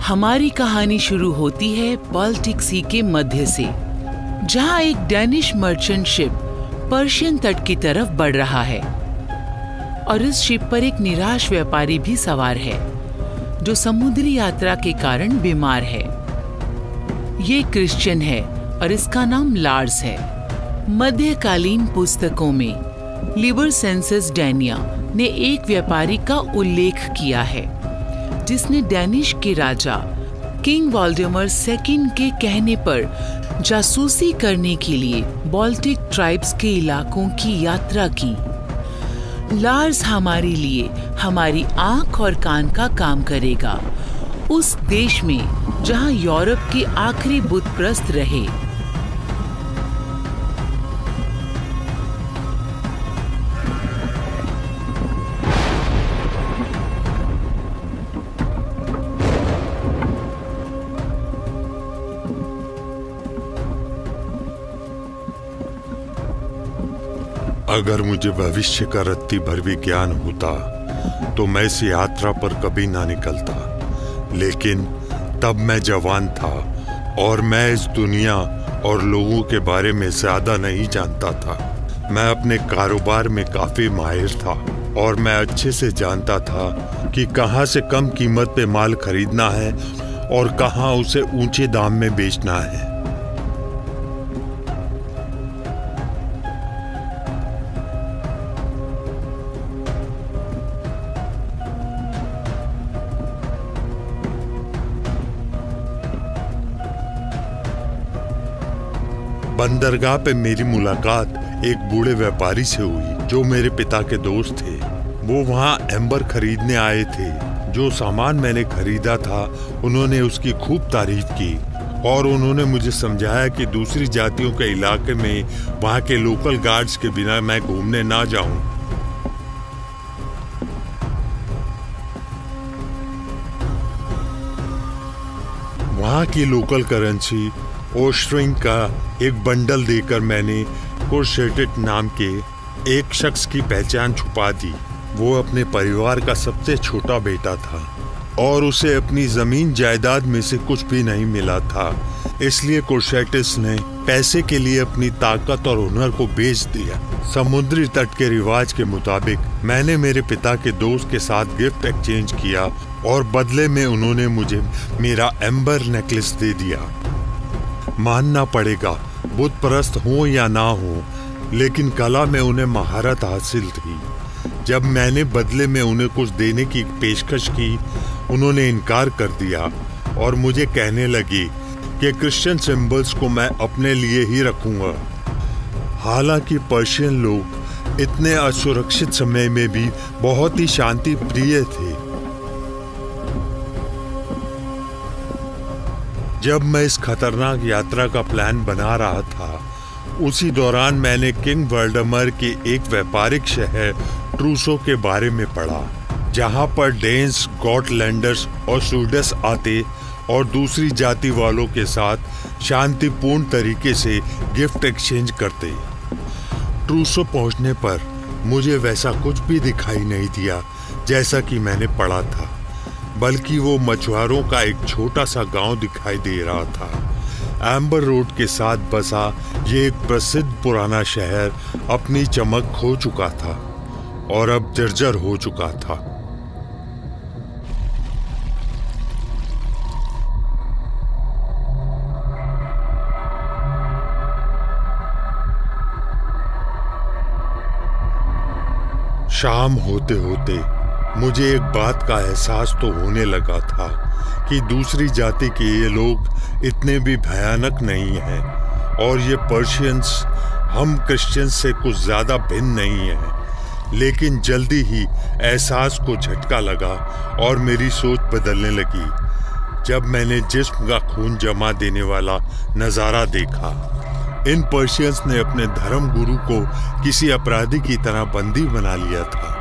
हमारी कहानी शुरू होती है बाल्टिक सी के मध्य से, जहां एक डैनिश मर्चेंट शिप पर्शियन तट की तरफ बढ़ रहा है और इस शिप पर एक निराश व्यापारी भी सवार है जो समुद्री यात्रा के कारण बीमार है। ये क्रिश्चियन है और इसका नाम लार्स है। मध्यकालीन पुस्तकों में लिबर सेंसस डैनिया ने एक व्यापारी का उल्लेख किया है जिसने डैनिश के राजा किंग वोल्डेमर सेकंड के कहने पर जासूसी करने के लिए बाल्टिक ट्राइब्स के इलाकों की यात्रा की। लार्स हमारे लिए हमारी आंख और कान का काम करेगा, उस देश में जहां यूरोप के आखिरी बुतप्रस्त रहे। अगर मुझे भविष्य का रत्ती भर भी ज्ञान होता तो मैं इस यात्रा पर कभी ना निकलता, लेकिन तब मैं जवान था और मैं इस दुनिया और लोगों के बारे में ज्यादा नहीं जानता था। मैं अपने कारोबार में काफी माहिर था और मैं अच्छे से जानता था कि कहां से कम कीमत पे माल खरीदना है और कहां उसे ऊंचे दाम में बेचना है। बंदरगाह पे मेरी मुलाकात एक बूढ़े व्यापारी से हुई जो मेरे पिता के दोस्त थे। वो वहाँ एम्बर खरीदने आए थे। जो सामान मैंने खरीदा था उन्होंने उसकी खूब तारीफ की और उन्होंने मुझे समझाया कि दूसरी जातियों के इलाके में वहाँ के लोकल गार्ड्स के बिना मैं घूमने ना जाऊं। वहाँ की लोकल करेंसी ओस्ट्रिंग का एक बंडल देकर मैंने कोर्सेटेट नाम के एक शख्स की पहचान छुपा दी। वो अपने परिवार का सबसे छोटा बेटा था और उसे अपनी जमीन जायदाद में से कुछ भी नहीं मिला था, इसलिए कोर्सेटिस ने पैसे के लिए अपनी ताकत और हुनर को बेच दिया। समुद्री तट के रिवाज के मुताबिक मैंने मेरे पिता के दोस्त के साथ गिफ्ट एक्सचेंज किया और बदले में उन्होंने मुझे मेरा एम्बर नेकलेस दे दिया। मानना पड़ेगा, बुत परस्त हो या ना हो, लेकिन कला में उन्हें महारत हासिल थी। जब मैंने बदले में उन्हें कुछ देने की पेशकश की, उन्होंने इनकार कर दिया और मुझे कहने लगी कि क्रिश्चियन सिंबल्स को मैं अपने लिए ही रखूंगा। हालांकि पर्शियन लोग इतने असुरक्षित समय में भी बहुत ही शांति प्रिय थे। जब मैं इस खतरनाक यात्रा का प्लान बना रहा था, उसी दौरान मैंने किंग वोल्डेमर के एक व्यापारिक शहर ट्रूसो के बारे में पढ़ा, जहां पर डेन्स, गॉटलैंडर्स और स्वीडिश आते और दूसरी जाति वालों के साथ शांतिपूर्ण तरीके से गिफ्ट एक्सचेंज करते। ट्रूसो पहुंचने पर मुझे वैसा कुछ भी दिखाई नहीं दिया जैसा कि मैंने पढ़ा था, बल्कि वो मछुआरों का एक छोटा सा गांव दिखाई दे रहा था। एम्बर रोड के साथ बसा ये एक प्रसिद्ध पुराना शहर अपनी चमक खो चुका था और अब जर्जर हो चुका था। शाम होते होते मुझे एक बात का एहसास तो होने लगा था कि दूसरी जाति के ये लोग इतने भी भयानक नहीं हैं और ये पर्शियंस हम क्रिश्चियंस से कुछ ज़्यादा भिन्न नहीं हैं। लेकिन जल्दी ही एहसास को झटका लगा और मेरी सोच बदलने लगी जब मैंने जिस्म का खून जमा देने वाला नज़ारा देखा। इन पर्शियंस ने अपने धर्म गुरु को किसी अपराधी की तरह बंदी बना लिया था।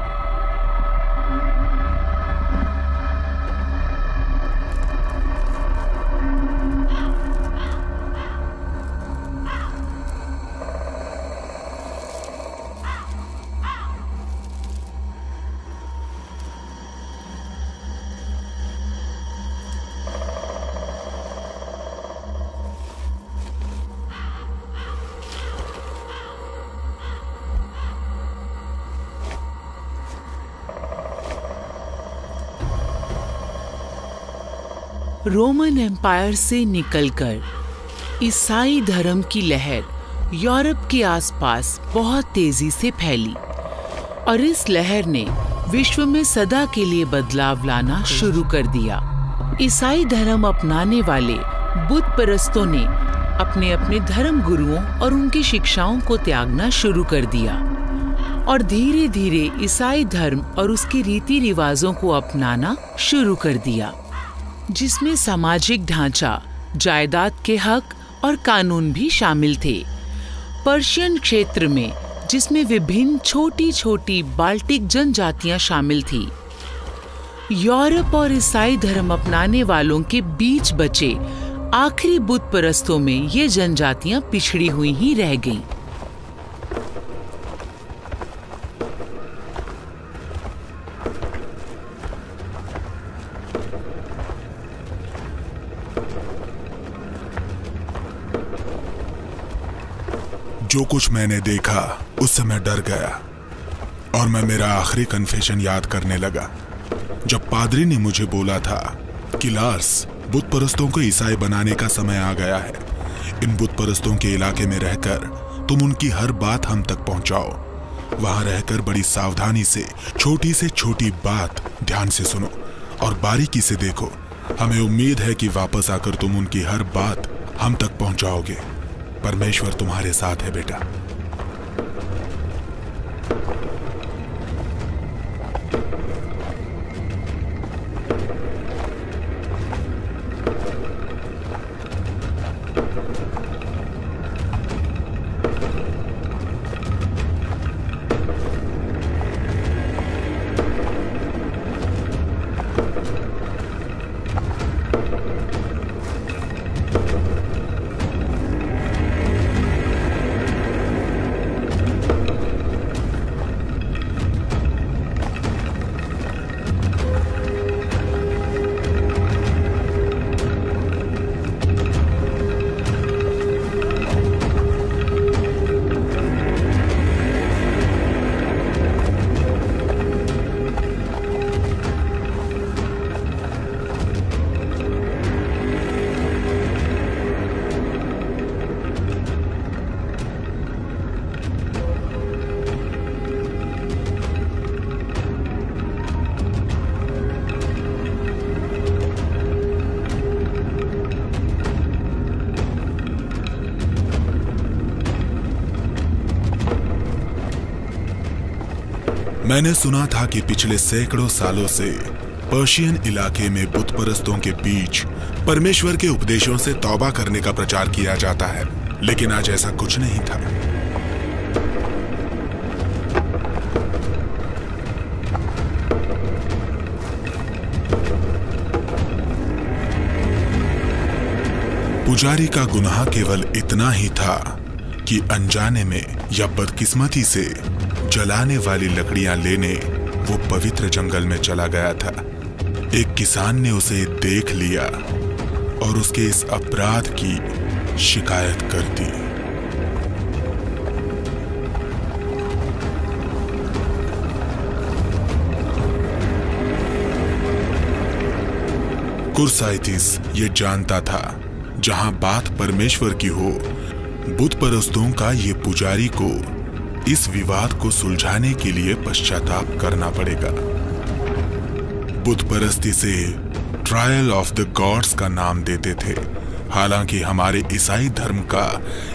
रोमन एम्पायर से निकलकर ईसाई धर्म की लहर यूरोप के आसपास बहुत तेजी से फैली और इस लहर ने विश्व में सदा के लिए बदलाव लाना शुरू कर दिया। ईसाई धर्म अपनाने वाले बुत परस्तों ने अपने अपने धर्म गुरुओं और उनकी शिक्षाओं को त्यागना शुरू कर दिया और धीरे धीरे ईसाई धर्म और उसके रीति रिवाजों को अपनाना शुरू कर दिया, जिसमें सामाजिक ढांचा, जायदाद के हक और कानून भी शामिल थे। पर्शियन क्षेत्र में, जिसमें विभिन्न छोटी छोटी बाल्टिक जनजातियां शामिल थी, यूरोप और ईसाई धर्म अपनाने वालों के बीच बचे आखिरी बुत परस्तों में ये जनजातियां पिछड़ी हुई ही रह गईं। जो कुछ मैंने देखा उससे मैं डर गया और मैं मेरा आखिरी कन्फेशन याद करने लगा, जब पादरी ने मुझे बोला था कि लार्स, बुत परस्तों को ईसाई बनाने का समय आ गया है। इन बुत परस्तों के इलाके में रहकर तुम उनकी हर बात हम तक पहुंचाओ। वहां रहकर बड़ी सावधानी से छोटी बात ध्यान से सुनो और बारीकी से देखो। हमें उम्मीद है कि वापस आकर तुम उनकी हर बात हम तक पहुंचाओगे। परमेश्वर तुम्हारे साथ है बेटा। मैंने सुना था कि पिछले सैकड़ों सालों से पर्शियन इलाके में बुत परस्तों के बीच परमेश्वर के उपदेशों से तौबा करने का प्रचार किया जाता है, लेकिन आज ऐसा कुछ नहीं था। पुजारी का गुनाह केवल इतना ही था कि अनजाने में या बदकिस्मती से जलाने वाली लकड़ियां लेने वो पवित्र जंगल में चला गया था। एक किसान ने उसे देख लिया और उसके इस अपराध की शिकायत कर दी। कुरसाइथिस ये जानता था, जहां बात परमेश्वर की हो, बुत परस्तों का ये पुजारी को इस विवाद को सुलझाने के लिए पश्चाताप करना पड़ेगा। बुत परस्ती से ट्रायल ऑफ द गॉड्स का नाम देते थे, हालांकि हमारे ईसाई धर्म का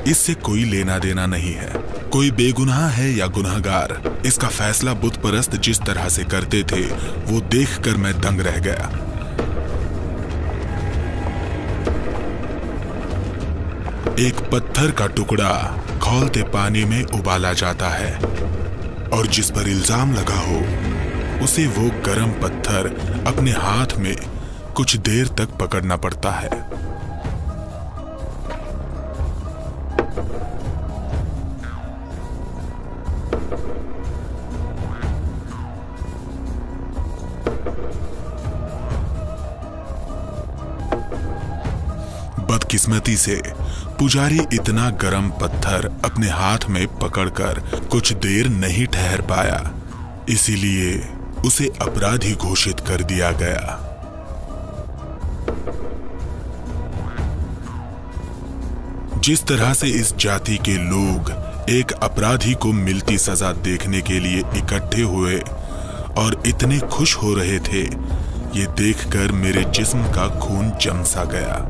इससे कोई लेना देना नहीं है। कोई बेगुनाह है या गुनहगार, इसका फैसला बुत परस्त जिस तरह से करते थे वो देखकर मैं दंग रह गया। एक पत्थर का टुकड़ा खौलते पानी में उबाला जाता है और जिस पर इल्जाम लगा हो उसे वो गर्म पत्थर अपने हाथ में कुछ देर तक पकड़ना पड़ता है। बदकिस्मती से पुजारी इतना गर्म पत्थर अपने हाथ में पकड़कर कुछ देर नहीं ठहर पाया, इसीलिए उसे अपराधी घोषित कर दिया गया। जिस तरह से इस जाति के लोग एक अपराधी को मिलती सजा देखने के लिए इकट्ठे हुए और इतने खुश हो रहे थे, ये देखकर मेरे जिस्म का खून जम सा गया।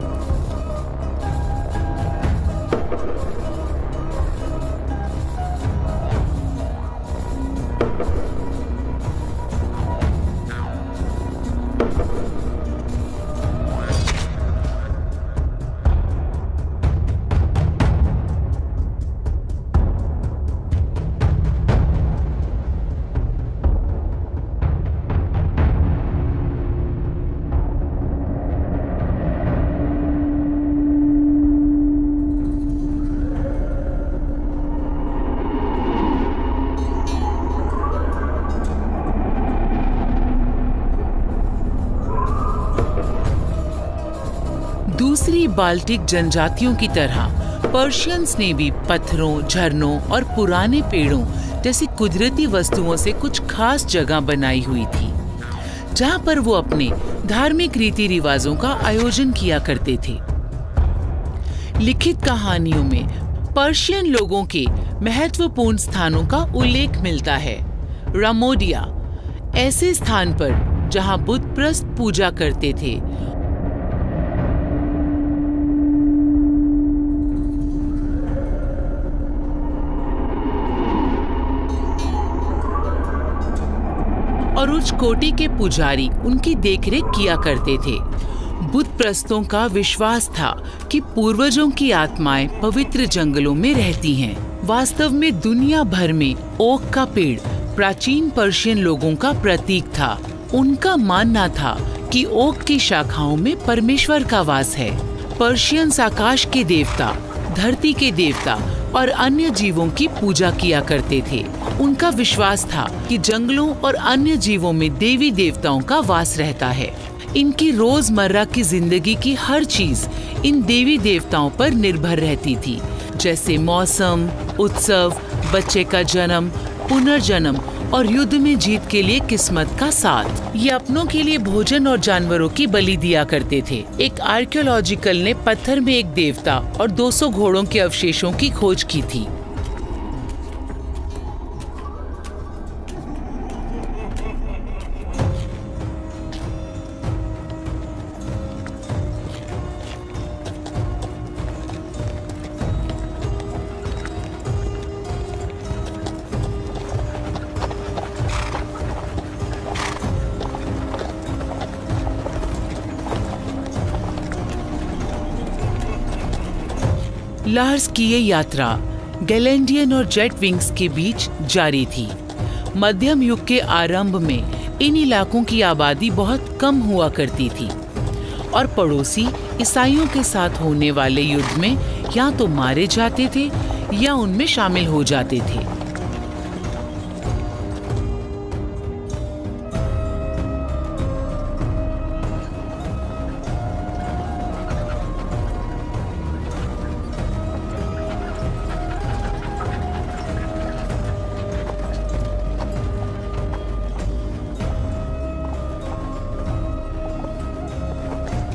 दूसरी बाल्टिक जनजातियों की तरह पर्शियंस ने भी पत्थरों, झरनों और पुराने पेड़ों जैसी कुदरती वस्तुओं से कुछ खास जगह बनाई हुई थी, जहां पर वो अपने धार्मिक रीति रिवाजों का आयोजन किया करते थे। लिखित कहानियों में पर्शियन लोगों के महत्वपूर्ण स्थानों का उल्लेख मिलता है। रामोडिया ऐसे स्थान पर जहां बुतप्रस्त पूजा करते थे और उच्च कोटि के पुजारी उनकी देखरेख किया करते थे। बुतप्रस्तों का विश्वास था कि पूर्वजों की आत्माएं पवित्र जंगलों में रहती हैं। वास्तव में दुनिया भर में ओक का पेड़ प्राचीन पर्शियन लोगों का प्रतीक था। उनका मानना था कि ओक की शाखाओं में परमेश्वर का वास है। पर्शियंस आकाश के देवता, धरती के देवता और अन्य जीवों की पूजा किया करते थे। उनका विश्वास था कि जंगलों और अन्य जीवों में देवी देवताओं का वास रहता है। इनकी रोजमर्रा की जिंदगी की हर चीज इन देवी देवताओं पर निर्भर रहती थी, जैसे मौसम, उत्सव, बच्चे का जन्म, पुनर्जन्म और युद्ध में जीत के लिए किस्मत का साथ। ये अपनों के लिए भोजन और जानवरों की बलि दिया करते थे। एक आर्कियोलॉजिकल ने पत्थर में एक देवता और 200 घोड़ों के अवशेषों की खोज की थी। लार्स की ये यात्रा गैलेंडियन और जेट विंग्स के बीच जारी थी। मध्यम युग के आरंभ में इन इलाकों की आबादी बहुत कम हुआ करती थी और पड़ोसी ईसाइयों के साथ होने वाले युद्ध में या तो मारे जाते थे या उनमें शामिल हो जाते थे।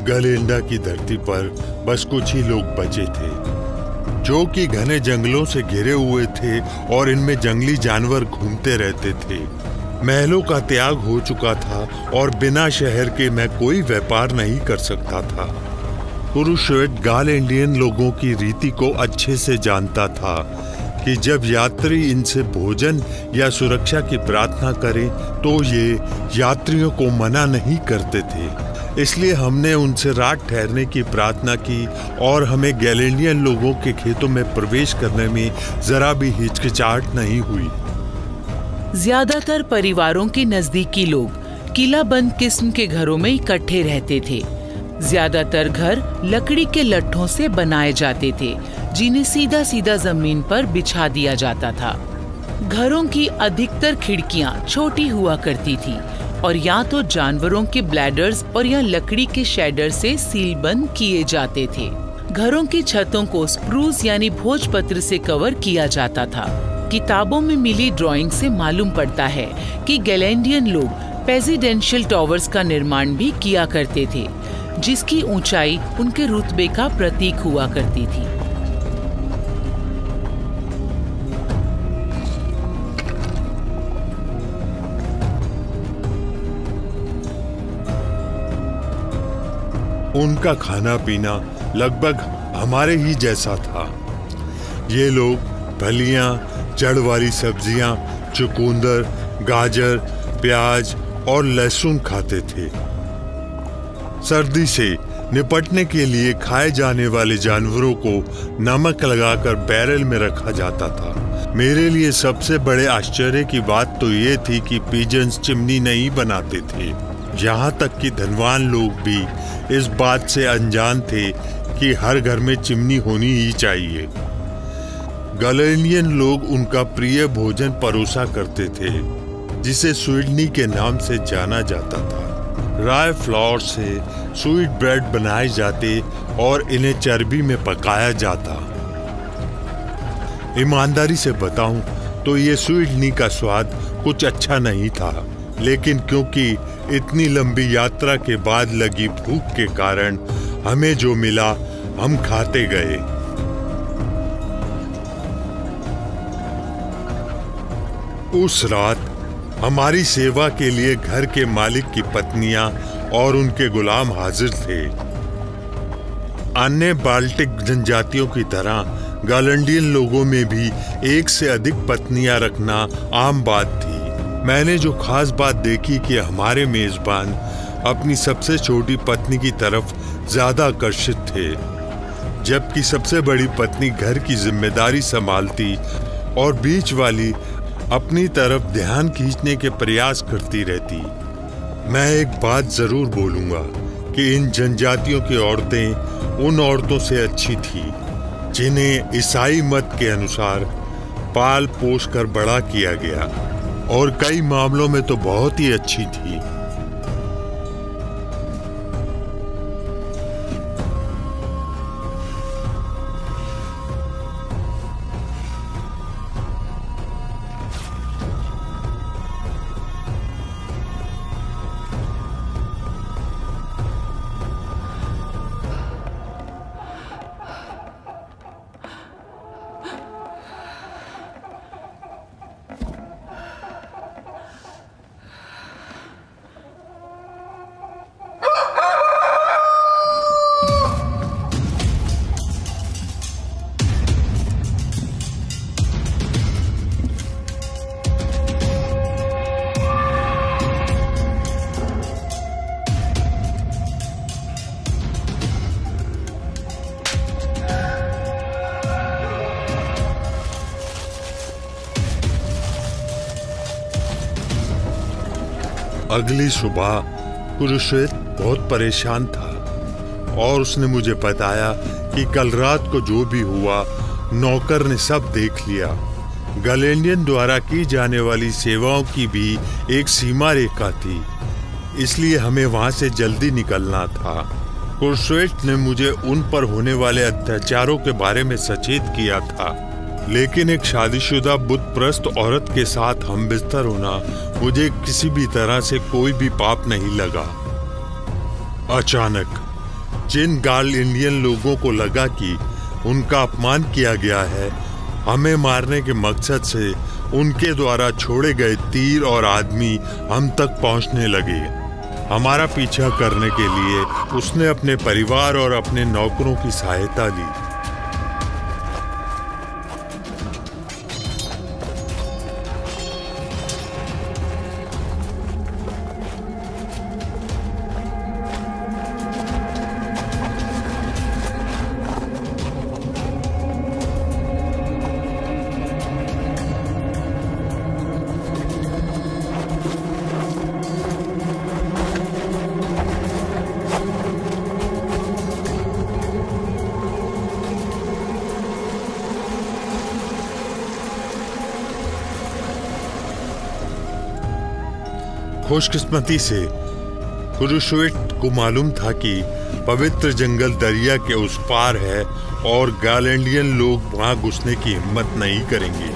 गलेंडा की धरती पर बस कुछ ही लोग बचे थे, जो कि घने जंगलों से घिरे हुए थे और इनमें जंगली जानवर घूमते रहते थे। महलों का त्याग हो चुका था और बिना शहर के मैं कोई व्यापार नहीं कर सकता था। कुरुश्वेट गालेंडियन लोगों की रीति को अच्छे से जानता था कि जब यात्री इनसे भोजन या सुरक्षा की प्रार्थना करें तो ये यात्रियों को मना नहीं करते थे। इसलिए हमने उनसे रात ठहरने की प्रार्थना की और हमें गैलेंडियन लोगों के खेतों में प्रवेश करने में जरा भी हिचकिचाहट नहीं हुई। ज्यादातर परिवारों के नजदीकी लोग किलाबंद किस्म के घरों में इकट्ठे रहते थे। ज्यादातर घर लकड़ी के लट्ठों से बनाए जाते थे, जिन्हें सीधा सीधा जमीन पर बिछा दिया जाता था। घरों की अधिकतर खिड़कियां छोटी हुआ करती थी और या तो जानवरों के ब्लैडर्स और या लकड़ी के शेडर से सील बंद किए जाते थे। घरों की छतों को स्प्रूस यानी भोजपत्र से कवर किया जाता था। किताबों में मिली ड्राइंग से मालूम पड़ता है कि गैलेंडियन लोग प्रेसिडेंशियल टावर्स का निर्माण भी किया करते थे, जिसकी ऊंचाई उनके रुतबे का प्रतीक हुआ करती थी। उनका खाना पीना लगभग हमारे ही जैसा था। ये लोग फलियां, जड़ वाली सब्जियां, चुकंदर, गाजर, प्याज और लहसुन खाते थे। सर्दी से निपटने के लिए खाए जाने वाले जानवरों को नमक लगाकर बैरल में रखा जाता था। मेरे लिए सबसे बड़े आश्चर्य की बात तो ये थी कि पिजन्स चिमनी नहीं बनाते थे। यहाँ तक कि धनवान लोग भी इस बात से अनजान थे कि हर घर में चिमनी होनी ही चाहिए। गैलेंडियन लोग उनका प्रिय भोजन परोसा करते थे, जिसे स्वीडनी के नाम से जाना जाता था। राय फ्लावर से स्वीट ब्रेड बनाए जाते और इन्हें चर्बी में पकाया जाता। ईमानदारी से बताऊं तो ये स्वीडनी का स्वाद कुछ अच्छा नहीं था, लेकिन क्योंकि इतनी लंबी यात्रा के बाद लगी भूख के कारण हमें जो मिला हम खाते गए। उस रात हमारी सेवा के लिए घर के मालिक की पत्नियां और उनके गुलाम हाजिर थे। अन्य बाल्टिक जनजातियों की तरह गैलेंडियन लोगों में भी एक से अधिक पत्नियां रखना आम बात थी। मैंने जो खास बात देखी कि हमारे मेजबान अपनी सबसे छोटी पत्नी की तरफ ज्यादा आकर्षित थे, जबकि सबसे बड़ी पत्नी घर की जिम्मेदारी संभालती और बीच वाली अपनी तरफ ध्यान खींचने के प्रयास करती रहती। मैं एक बात जरूर बोलूंगा कि इन जनजातियों की औरतें उन औरतों से अच्छी थी जिन्हें ईसाई मत के अनुसार पाल पोस कर बड़ा किया गया, और कई मामलों में तो बहुत ही अच्छी थी। अगली सुबह कुरुश्वेत बहुत परेशान था और उसने मुझे बताया कि कल रात को जो भी हुआ नौकर ने सब देख लिया। गैलेंडियन द्वारा की जाने वाली सेवाओं की भी एक सीमा रेखा थी, इसलिए हमें वहां से जल्दी निकलना था। कुरुश्वेत ने मुझे उन पर होने वाले अत्याचारों के बारे में सचेत किया था, लेकिन एक शादीशुदा बुतप्रस्त औरत के साथ हम बिस्तर होना मुझे किसी भी तरह से कोई भी पाप नहीं लगा। अचानक जिन गैलेंडियन लोगों को लगा कि उनका अपमान किया गया है, हमें मारने के मकसद से उनके द्वारा छोड़े गए तीर और आदमी हम तक पहुंचने लगे। हमारा पीछा करने के लिए उसने अपने परिवार और अपने नौकरों की सहायता ली। खुशकिस्मती से कुरुश्वेत को मालूम था कि पवित्र जंगल दरिया के उस पार है और गैलेंडियन लोग वहां घुसने की हिम्मत नहीं करेंगे।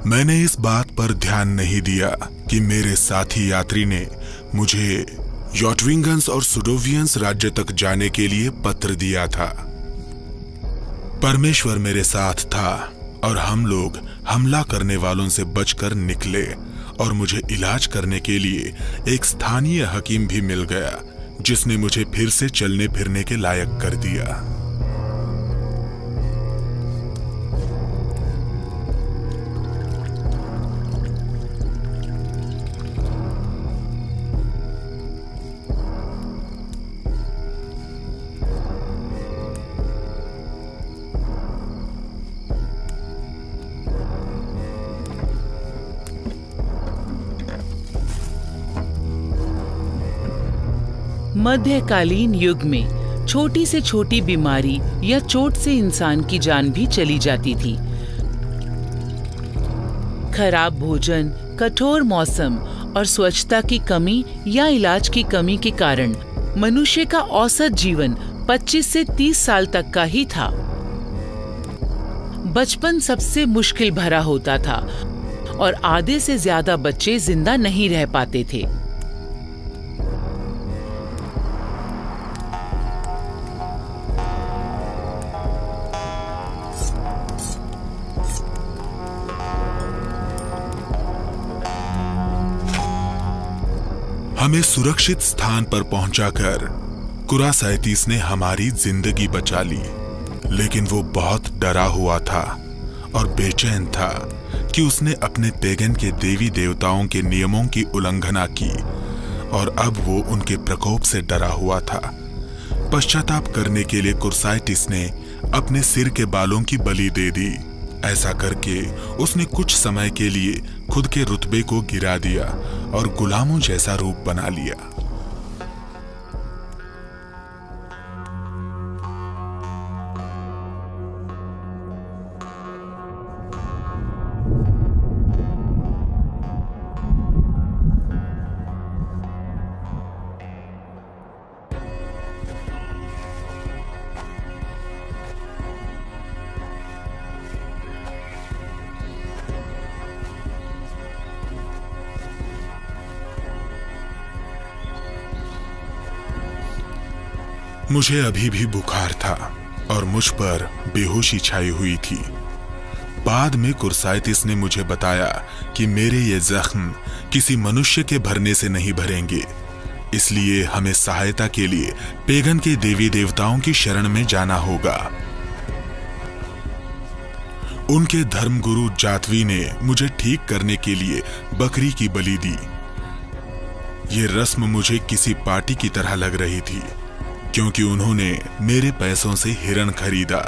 मैंने इस बात पर ध्यान नहीं दिया कि मेरे साथी यात्री ने मुझे योटविंगन्स और सुडोवियंस राज्य तक जाने के लिए पत्र दिया था। परमेश्वर मेरे साथ था और हम लोग हमला करने वालों से बचकर निकले और मुझे इलाज करने के लिए एक स्थानीय हकीम भी मिल गया, जिसने मुझे फिर से चलने फिरने के लायक कर दिया। मध्यकालीन युग में छोटी से छोटी बीमारी या चोट से इंसान की जान भी चली जाती थी। खराब भोजन, कठोर मौसम और स्वच्छता की कमी या इलाज की कमी के कारण मनुष्य का औसत जीवन 25 से 30 साल तक का ही था। बचपन सबसे मुश्किल भरा होता था और आधे से ज्यादा बच्चे जिंदा नहीं रह पाते थे। हमें सुरक्षित स्थान पर पहुंचाकर कुरासाइटिस ने हमारी जिंदगी बचा ली, लेकिन वो बहुत डरा हुआ था और बेचैन था कि उसने अपने पेगन के देवी देवताओं के नियमों की उल्लंघना की और अब वो उनके प्रकोप से डरा हुआ था। पश्चाताप करने के लिए कुरासाइटिस ने अपने सिर के बालों की बलि दे दी। ऐसा करके उसने कुछ समय के लिए खुद के रुतबे को गिरा दिया और गुलामों जैसा रूप बना लिया। मुझे अभी भी बुखार था और मुझ पर बेहोशी छाई हुई थी। बाद में कुरासाइटिस ने मुझे बताया कि मेरे ये जख्म किसी मनुष्य के भरने से नहीं भरेंगे, इसलिए हमें सहायता के लिए पेगन के देवी देवताओं की शरण में जाना होगा। उनके धर्मगुरु जातवी ने मुझे ठीक करने के लिए बकरी की बलि दी। ये रस्म मुझे किसी पार्टी की तरह लग रही थी, क्योंकि उन्होंने मेरे पैसों से हिरण खरीदा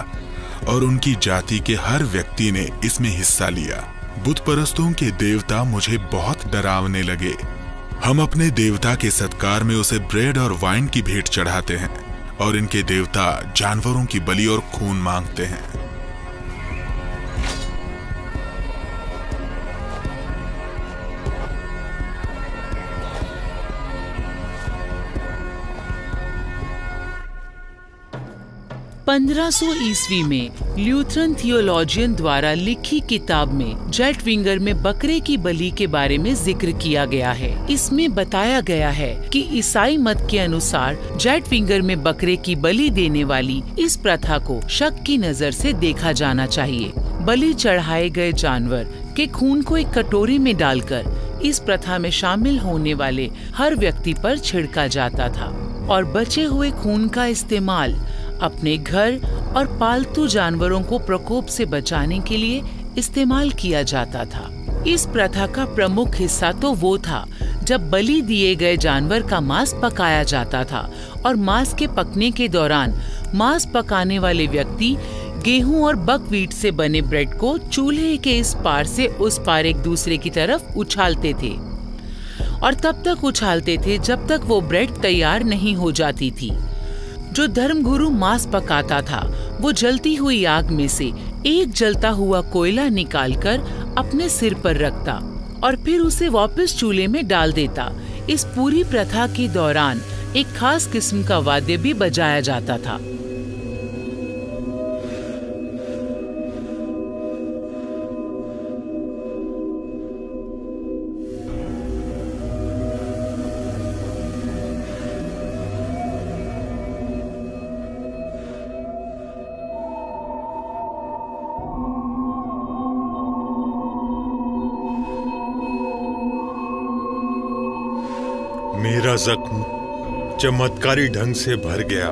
और उनकी जाति के हर व्यक्ति ने इसमें हिस्सा लिया। बुत परस्तों के देवता मुझे बहुत डरावने लगे। हम अपने देवता के सत्कार में उसे ब्रेड और वाइन की भेंट चढ़ाते हैं और इनके देवता जानवरों की बलि और खून मांगते हैं। ईस्वी में ल्यूथरन थियोलॉजियन द्वारा लिखी किताब में जेटविंगर में बकरे की बलि के बारे में जिक्र किया गया है। इसमें बताया गया है कि ईसाई मत के अनुसार जेटविंगर में बकरे की बलि देने वाली इस प्रथा को शक की नजर से देखा जाना चाहिए। बलि चढ़ाए गए जानवर के खून को एक कटोरे में डालकर इस प्रथा में शामिल होने वाले हर व्यक्ति पर छिड़का जाता था और बचे हुए खून का इस्तेमाल अपने घर और पालतू जानवरों को प्रकोप से बचाने के लिए इस्तेमाल किया जाता था। इस प्रथा का प्रमुख हिस्सा तो वो था जब बलि दिए गए जानवर का मांस पकाया जाता था और मांस के पकने के दौरान मांस पकाने वाले व्यक्ति गेहूं और बकव्हीट से बने ब्रेड को चूल्हे के इस पार से उस पार एक दूसरे की तरफ उछालते थे और तब तक उछालते थे जब तक वो ब्रेड तैयार नहीं हो जाती थी। जो धर्मगुरु मांस पकाता था वो जलती हुई आग में से एक जलता हुआ कोयला निकालकर अपने सिर पर रखता और फिर उसे वापस चूल्हे में डाल देता। इस पूरी प्रथा के दौरान एक खास किस्म का वाद्य भी बजाया जाता था। मेरा जख्म चमत्कारी ढंग से भर गया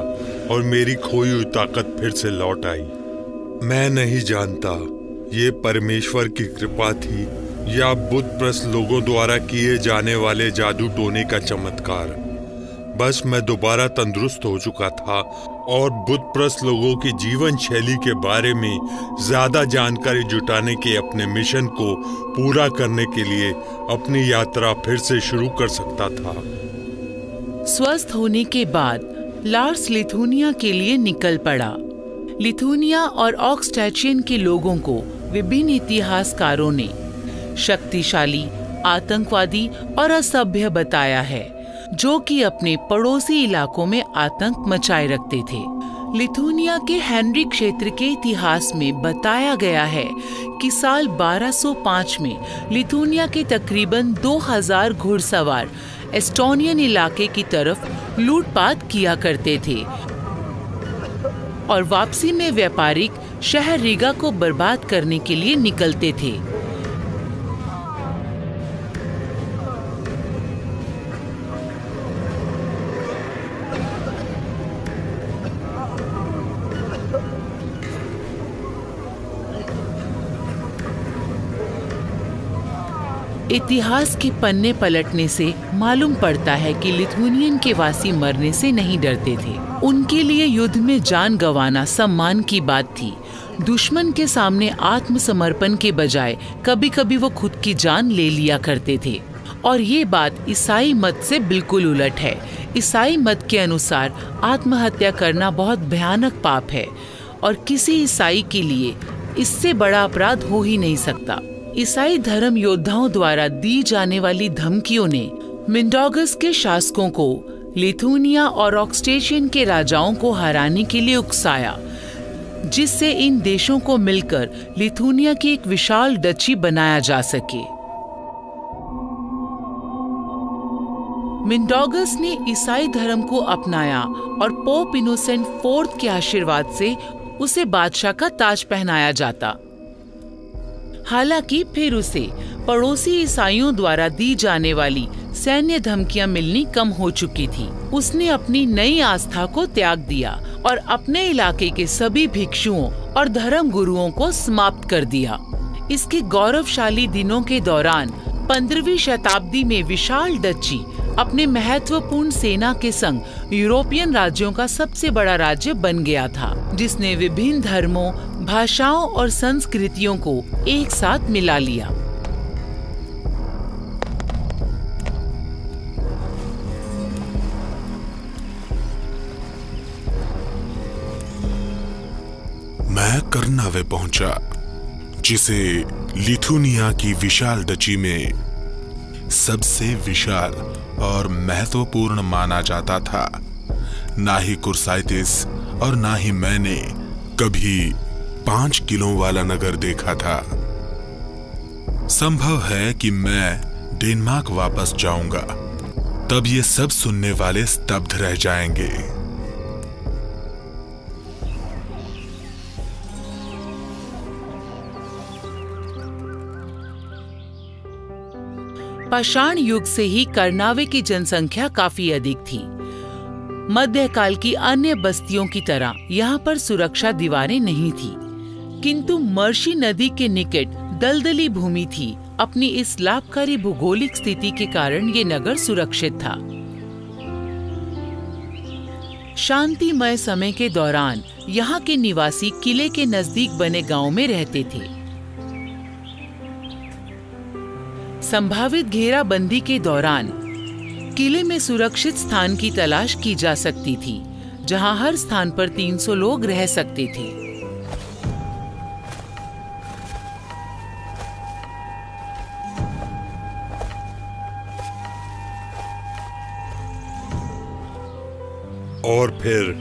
और मेरी खोई हुई ताकत फिर से लौट आई। मैं नहीं जानता ये परमेश्वर की कृपा थी या बुतप्रस्त लोगों द्वारा किए जाने वाले जादू टोने का चमत्कार। बस मैं दोबारा तंदुरुस्त हो चुका था और बुतप्रस्त लोगों की जीवन शैली के बारे में ज्यादा जानकारी जुटाने के अपने मिशन को पूरा करने के लिए अपनी यात्रा फिर से शुरू कर सकता था। स्वस्थ होने के बाद लार्स लिथुनिया के लिए निकल पड़ा। लिथुनिया और ऑक्सटैचियन के लोगों को विभिन्न इतिहासकारों ने शक्तिशाली, आतंकवादी और असभ्य बताया है, जो कि अपने पड़ोसी इलाकों में आतंक मचाए रखते थे। लिथुनिया के हेनरी क्षेत्र के इतिहास में बताया गया है कि साल 1205 में लिथुनिया के तकरीबन 2000 घुड़सवार एस्टोनियन इलाके की तरफ लूटपाट किया करते थे और वापसी में व्यापारिक शहर रीगा को बर्बाद करने के लिए निकलते थे। इतिहास के पन्ने पलटने से मालूम पड़ता है कि लिथुनियन के वासी मरने से नहीं डरते थे। उनके लिए युद्ध में जान गंवाना सम्मान की बात थी। दुश्मन के सामने आत्मसमर्पण के बजाय कभी कभी वो खुद की जान ले लिया करते थे। और ये बात ईसाई मत से बिल्कुल उलट है। ईसाई मत के अनुसार आत्महत्या करना बहुत भयानक पाप है और किसी ईसाई के लिए इससे बड़ा अपराध हो ही नहीं सकता। ईसाई धर्म योद्धाओं द्वारा दी जाने वाली धमकियों ने मिंडोगस के शासकों को लिथुनिया और ऑक्सटेशियन के राजाओं को हराने के लिए उकसाया, जिससे इन देशों को मिलकर लिथुनिया की एक विशाल डची बनाया जा सके। मिंडोगस ने ईसाई धर्म को अपनाया और पोप इनोसेंट IV के आशीर्वाद से उसे बादशाह का ताज पहनाया जाता। हालांकि फिर उसे पड़ोसी ईसाइयों द्वारा दी जाने वाली सैन्य धमकियां मिलनी कम हो चुकी थी। उसने अपनी नई आस्था को त्याग दिया और अपने इलाके के सभी भिक्षुओं और धर्म गुरुओं को समाप्त कर दिया। इसके गौरवशाली दिनों के दौरान 15वीं शताब्दी में विशाल डची अपने महत्वपूर्ण सेना के संग यूरोपियन राज्यों का सबसे बड़ा राज्य बन गया था, जिसने विभिन्न धर्मों, भाषाओं और संस्कृतियों को एक साथ मिला लिया। मैं कर्नावे पहुंचा, जिसे लिथुनिया की विशाल डची में सबसे विशाल और महत्वपूर्ण माना जाता था। ना ही कुर्साइटिस और ना ही मैंने कभी 5 किलो वाला नगर देखा था। संभव है कि मैं डेनमार्क वापस जाऊंगा, तब ये सब सुनने वाले स्तब्ध रह जाएंगे। पाषाण युग से ही कर्नावे की जनसंख्या काफी अधिक थी। मध्यकाल की अन्य बस्तियों की तरह यहाँ पर सुरक्षा दीवारें नहीं थी, किंतु मर्शी नदी के निकट दलदली भूमि थी। अपनी इस लाभकारी भौगोलिक स्थिति के कारण ये नगर सुरक्षित था। शांतिमय समय के दौरान यहाँ के निवासी किले के नजदीक बने गांव में रहते थे। संभावित घेराबंदी के दौरान किले में सुरक्षित स्थान की तलाश की जा सकती थी, जहां हर स्थान पर 300 लोग रह सकते थे। और फिर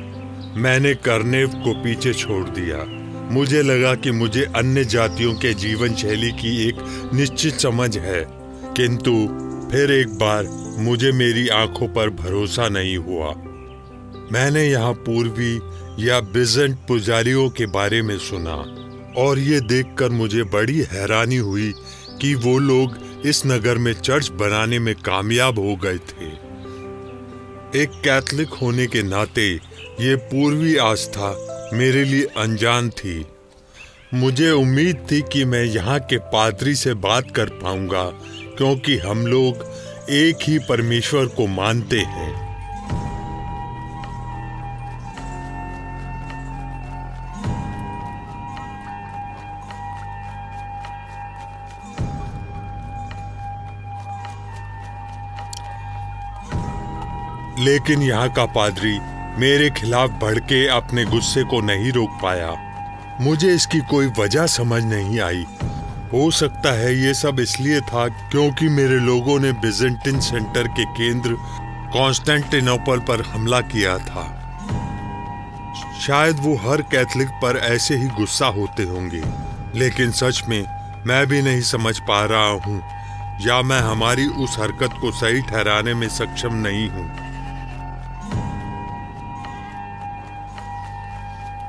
मैंने कर्नेव को पीछे छोड़ दिया। मुझे लगा कि मुझे अन्य जातियों के जीवन शैली की एक निश्चित समझ है, किंतु फिर एक बार मुझे मेरी आंखों पर भरोसा नहीं हुआ। मैंने यहाँ पूर्वी या बिजेंट पुजारियों के बारे में सुना और ये देखकर मुझे बड़ी हैरानी हुई कि वो लोग इस नगर में चर्च बनाने में कामयाब हो गए थे। एक कैथलिक होने के नाते ये पूर्वी आस्था मेरे लिए अनजान थी। मुझे उम्मीद थी कि मैं यहाँ के पादरी से बात कर पाऊंगा, क्योंकि हम लोग एक ही परमेश्वर को मानते हैं। लेकिन यहाँ का पादरी मेरे खिलाफ भड़के अपने गुस्से को नहीं रोक पाया। मुझे इसकी कोई वजह समझ नहीं आई। हो सकता है ये सब इसलिए था क्योंकि मेरे लोगों ने बिजेंटिन सेंटर के केंद्र कॉन्स्टेंटिनोपल पर हमला किया था। शायद वो हर कैथलिक पर ऐसे ही गुस्सा होते होंगे, लेकिन सच में मैं भी नहीं समझ पा रहा हूँ, या मैं हमारी उस हरकत को सही ठहराने में सक्षम नहीं हूँ।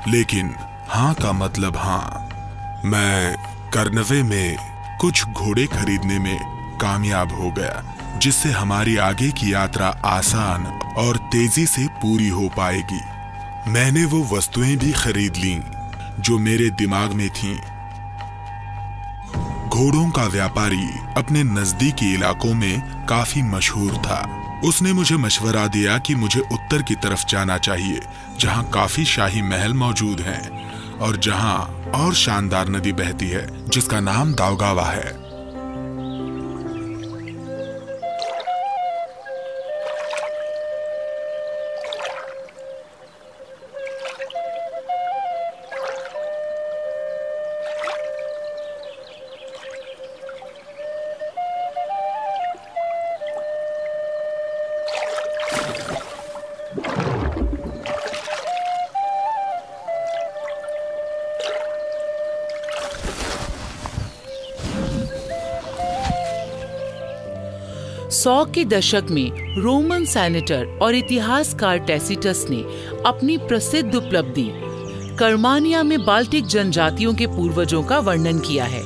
लेकिन हाँ का मतलब हाँ। मैं कर्नवे में कुछ घोड़े खरीदने में कामयाब हो गया, जिससे हमारी आगे की यात्रा आसान और तेजी से पूरी हो पाएगी। मैंने वो वस्तुएं भी खरीद लीं जो मेरे दिमाग में थीं। घोड़ों का व्यापारी अपने नजदीकी इलाकों में काफी मशहूर था। उसने मुझे मशवरा दिया कि मुझे उत्तर की तरफ जाना चाहिए, जहां काफी शाही महल मौजूद हैं और जहां और शानदार नदी बहती है जिसका नाम दाउगावा है। सौ के दशक में रोमन सेनेटर और इतिहासकार टैसिटस ने अपनी प्रसिद्ध उपलब्धि कर्मानिया में बाल्टिक जनजातियों के पूर्वजों का वर्णन किया है।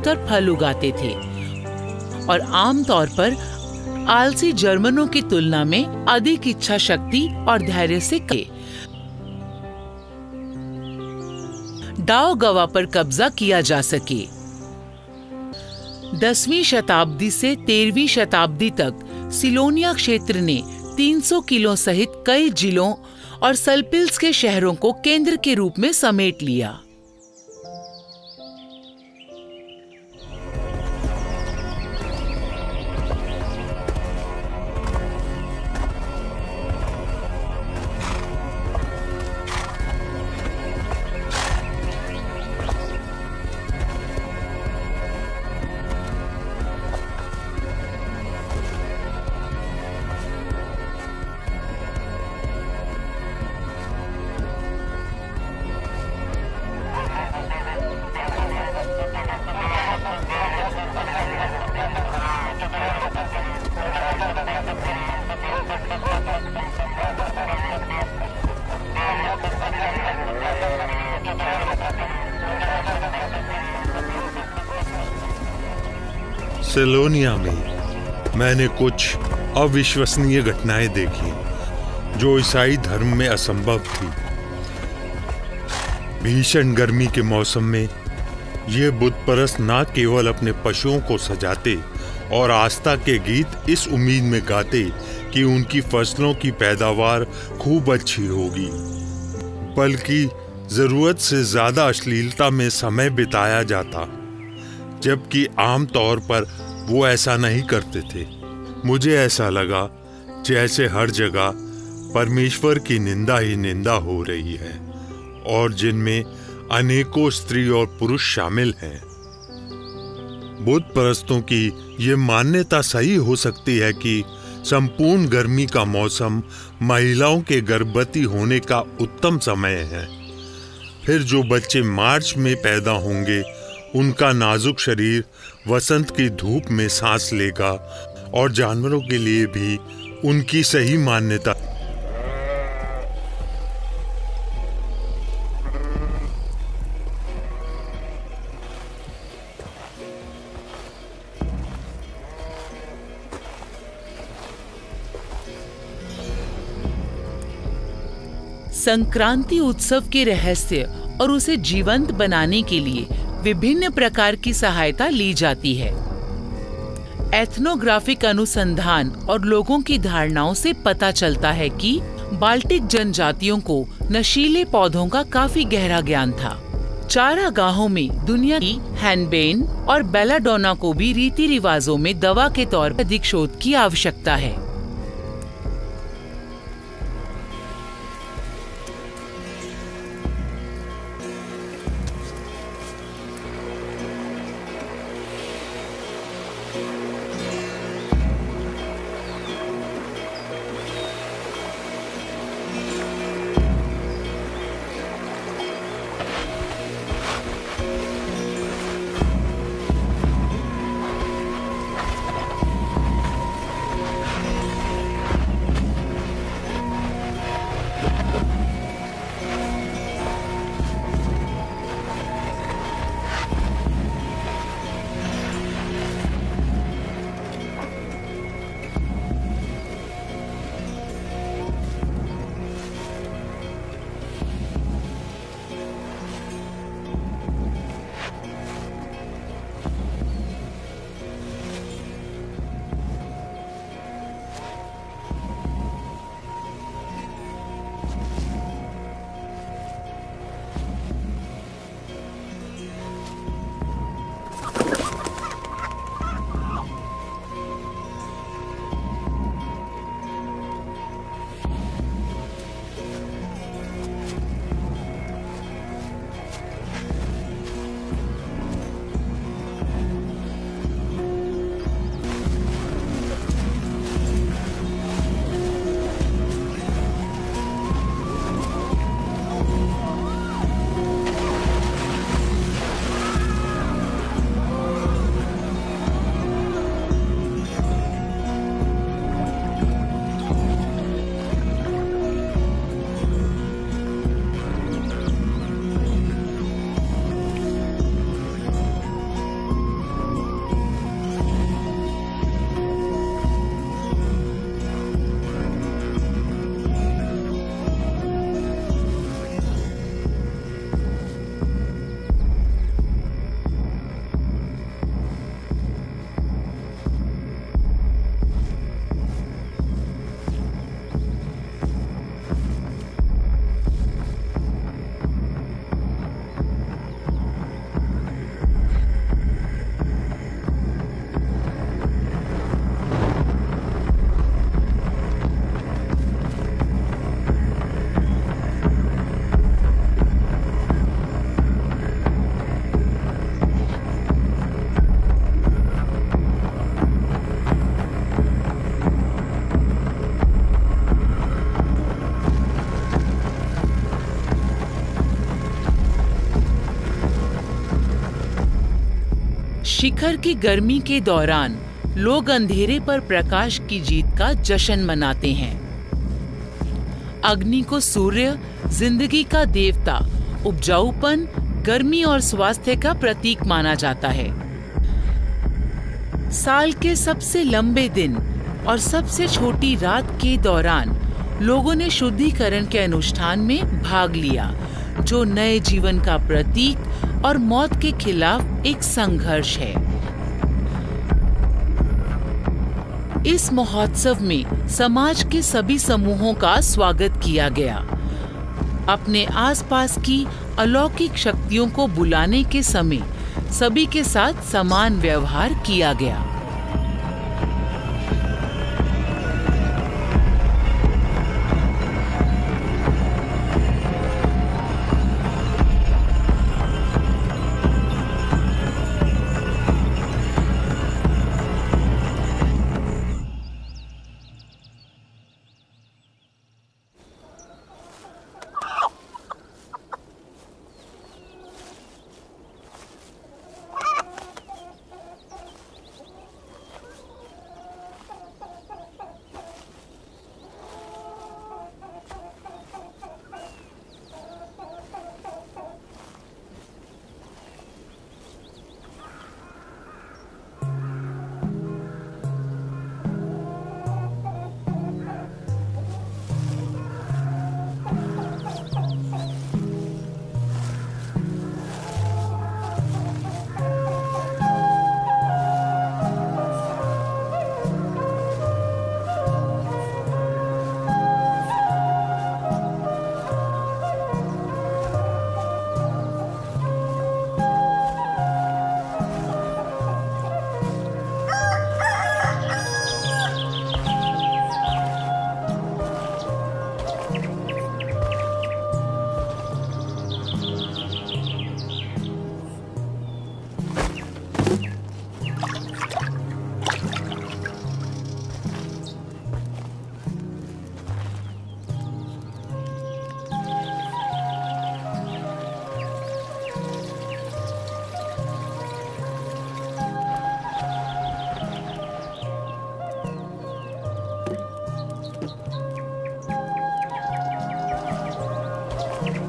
तर फल उगाते थे और आमतौर पर आलसी जर्मनों की तुलना में अधिक इच्छा शक्ति और धैर्य से दाउगावा पर कब्जा किया जा सके। 10वीं शताब्दी से 13वीं शताब्दी तक सिलोनिया क्षेत्र ने 300 किलो सहित कई जिलों और सल्पिल्स के शहरों को केंद्र के रूप में समेट लिया। सिलोनिया में मैंने कुछ अविश्वसनीय घटनाएं देखी जो ईसाई धर्म में असंभव थी। भीषण गर्मी के मौसम में ये बुतपरस्त न केवल अपने पशुओं को सजाते और आस्था के गीत इस उम्मीद में गाते कि उनकी फसलों की पैदावार खूब अच्छी होगी, बल्कि जरूरत से ज्यादा अश्लीलता में समय बिताया जाता, जबकि आमतौर पर वो ऐसा नहीं करते थे। मुझे ऐसा लगा जैसे हर जगह परमेश्वर की निंदा ही निंदा हो रही है, और जिनमें अनेकों स्त्री और पुरुष शामिल हैं। बुत परस्तों की ये मान्यता सही हो सकती है कि संपूर्ण गर्मी का मौसम महिलाओं के गर्भवती होने का उत्तम समय है। फिर जो बच्चे मार्च में पैदा होंगे उनका नाजुक शरीर वसंत की धूप में सांस लेगा, और जानवरों के लिए भी उनकी सही मान्यता। संक्रांति उत्सव के रहस्य और उसे जीवंत बनाने के लिए विभिन्न प्रकार की सहायता ली जाती है। एथनोग्राफिक अनुसंधान और लोगों की धारणाओं से पता चलता है कि बाल्टिक जनजातियों को नशीले पौधों का काफी गहरा ज्ञान था। चारागाहों में दुनिया की हैनबेन और बेलाडोना को भी रीति रिवाजों में दवा के तौर पर अधिक शोध की आवश्यकता है। शिखर की गर्मी के दौरान लोग अंधेरे पर प्रकाश की जीत का जश्न मनाते हैं। अग्नि को सूर्य, जिंदगी का देवता, उपजाऊपन, गर्मी और स्वास्थ्य का प्रतीक माना जाता है। साल के सबसे लंबे दिन और सबसे छोटी रात के दौरान लोगों ने शुद्धिकरण के अनुष्ठान में भाग लिया, जो नए जीवन का प्रतीक और मौत के खिलाफ एक संघर्ष है। इस महोत्सव में समाज के सभी समूहों का स्वागत किया गया। अपने आसपास की अलौकिक शक्तियों को बुलाने के समय सभी के साथ समान व्यवहार किया गया।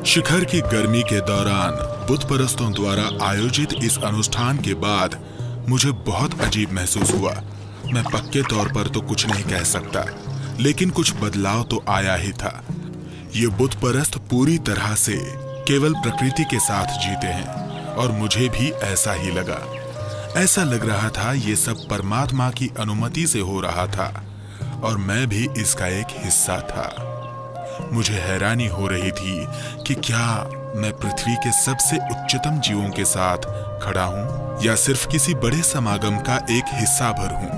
शिखर की गर्मी के दौरान बुत परस्तों द्वारा आयोजित इस अनुष्ठान के बाद मुझे बहुत अजीब महसूस हुआ। मैं पक्के तौर पर तो कुछ नहीं कह सकता, लेकिन कुछ बदलाव तो आया ही था। ये बुत परस्त पूरी तरह से केवल प्रकृति के साथ जीते हैं और मुझे भी ऐसा ही लगा। ऐसा लग रहा था ये सब परमात्मा की अनुमति से हो रहा था और मैं भी इसका एक हिस्सा था। मुझे हैरानी हो रही थी कि क्या मैं पृथ्वी के सबसे उच्चतम जीवों के साथ खड़ा हूं या सिर्फ किसी बड़े समागम का एक हिस्सा भर हूं।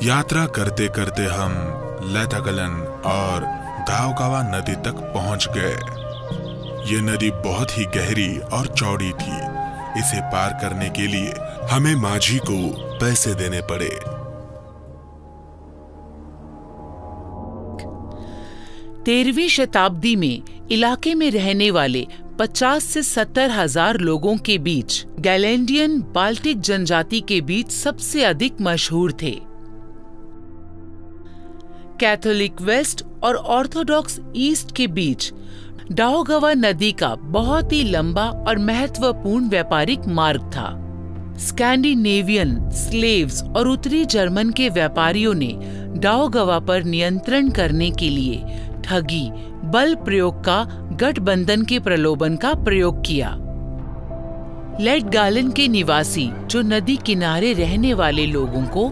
यात्रा करते करते हम लेटागलन और दावगावा नदी तक पहुंच गए। ये नदी बहुत ही गहरी और चौड़ी थी। इसे पार करने के लिए हमें माझी को पैसे देने पड़े। 13वीं शताब्दी में इलाके में रहने वाले 50 से 70 हजार लोगों के बीच गैलेंडियन बाल्टिक जनजाति के बीच सबसे अधिक मशहूर थे। कैथोलिक वेस्ट और ऑर्थोडॉक्स ईस्ट के बीच दाउगावा नदी का बहुत ही लंबा और महत्वपूर्ण व्यापारिक मार्ग था। स्कैंडिनेवियन स्लेव्स और उत्तरी जर्मन के व्यापारियों ने दाउगावा पर नियंत्रण करने के लिए ठगी, बल प्रयोग का गठबंधन के प्रलोभन का प्रयोग किया। लेटगालन के निवासी जो नदी किनारे रहने वाले लोगों को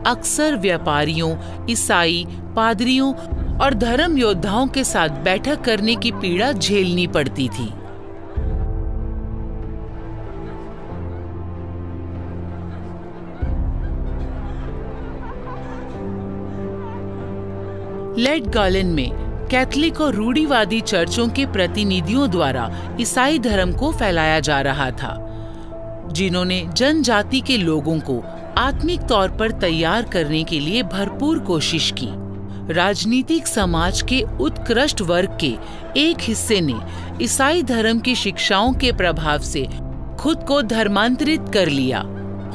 अक्सर व्यापारियों, ईसाई, पादरियों और धर्म योद्धाओं के साथ बैठक करने की पीड़ा झेलनी पड़ती थी। लेटगालन में कैथलिक और रूढ़िवादी चर्चों के प्रतिनिधियों द्वारा ईसाई धर्म को फैलाया जा रहा था, जिन्होंने जनजाति के लोगों को आत्मिक तौर पर तैयार करने के लिए भरपूर कोशिश की। राजनीतिक समाज के उत्कृष्ट वर्ग के एक हिस्से ने ईसाई धर्म की शिक्षाओं के प्रभाव से खुद को धर्मांतरित कर लिया।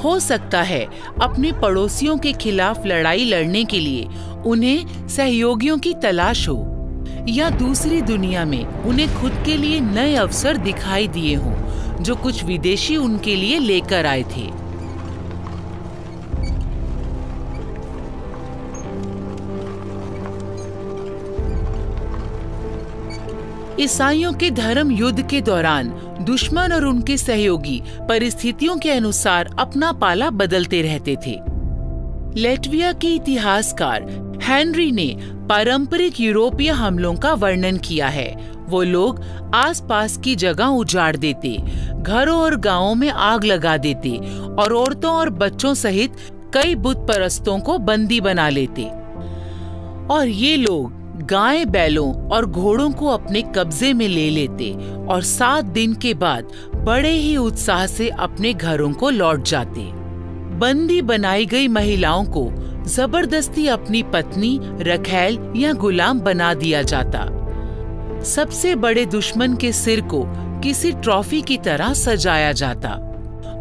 हो सकता है अपने पड़ोसियों के खिलाफ लड़ाई लड़ने के लिए उन्हें सहयोगियों की तलाश हो, या दूसरी दुनिया में उन्हें खुद के लिए नए अवसर दिखाई दिए हों जो कुछ विदेशी उनके लिए लेकर आए थे। ईसाइयों के धर्म युद्ध के दौरान दुश्मन और उनके सहयोगी परिस्थितियों के अनुसार अपना पाला बदलते रहते थे। लेटविया के इतिहासकार हेनरी ने पारंपरिक यूरोपीय हमलों का वर्णन किया है। वो लोग आसपास की जगह उजाड़ देते, घरों और गांवों में आग लगा देते और औरतों और बच्चों सहित कई बुत परस्तों को बंदी बना लेते। और ये लोग गाय, बैलों और घोड़ों को अपने कब्जे में ले लेते और 7 दिन के बाद बड़े ही उत्साह से अपने घरों को लौट जाते। बंदी बनाई गई महिलाओं को जबरदस्ती अपनी पत्नी, रखैल या गुलाम बना दिया जाता। सबसे बड़े दुश्मन के सिर को किसी ट्रॉफी की तरह सजाया जाता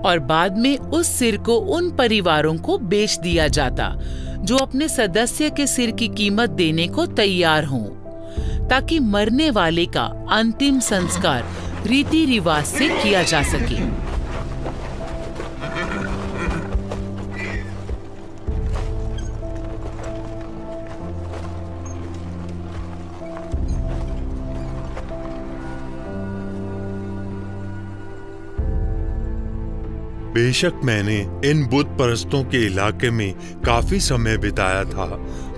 और बाद में उस सिर को उन परिवारों को बेच दिया जाता जो अपने सदस्य के सिर की कीमत देने को तैयार हों, ताकि मरने वाले का अंतिम संस्कार रीति रिवाज से किया जा सके। बेशक मैंने इन बुत परस्तों के इलाके में काफी समय बिताया था,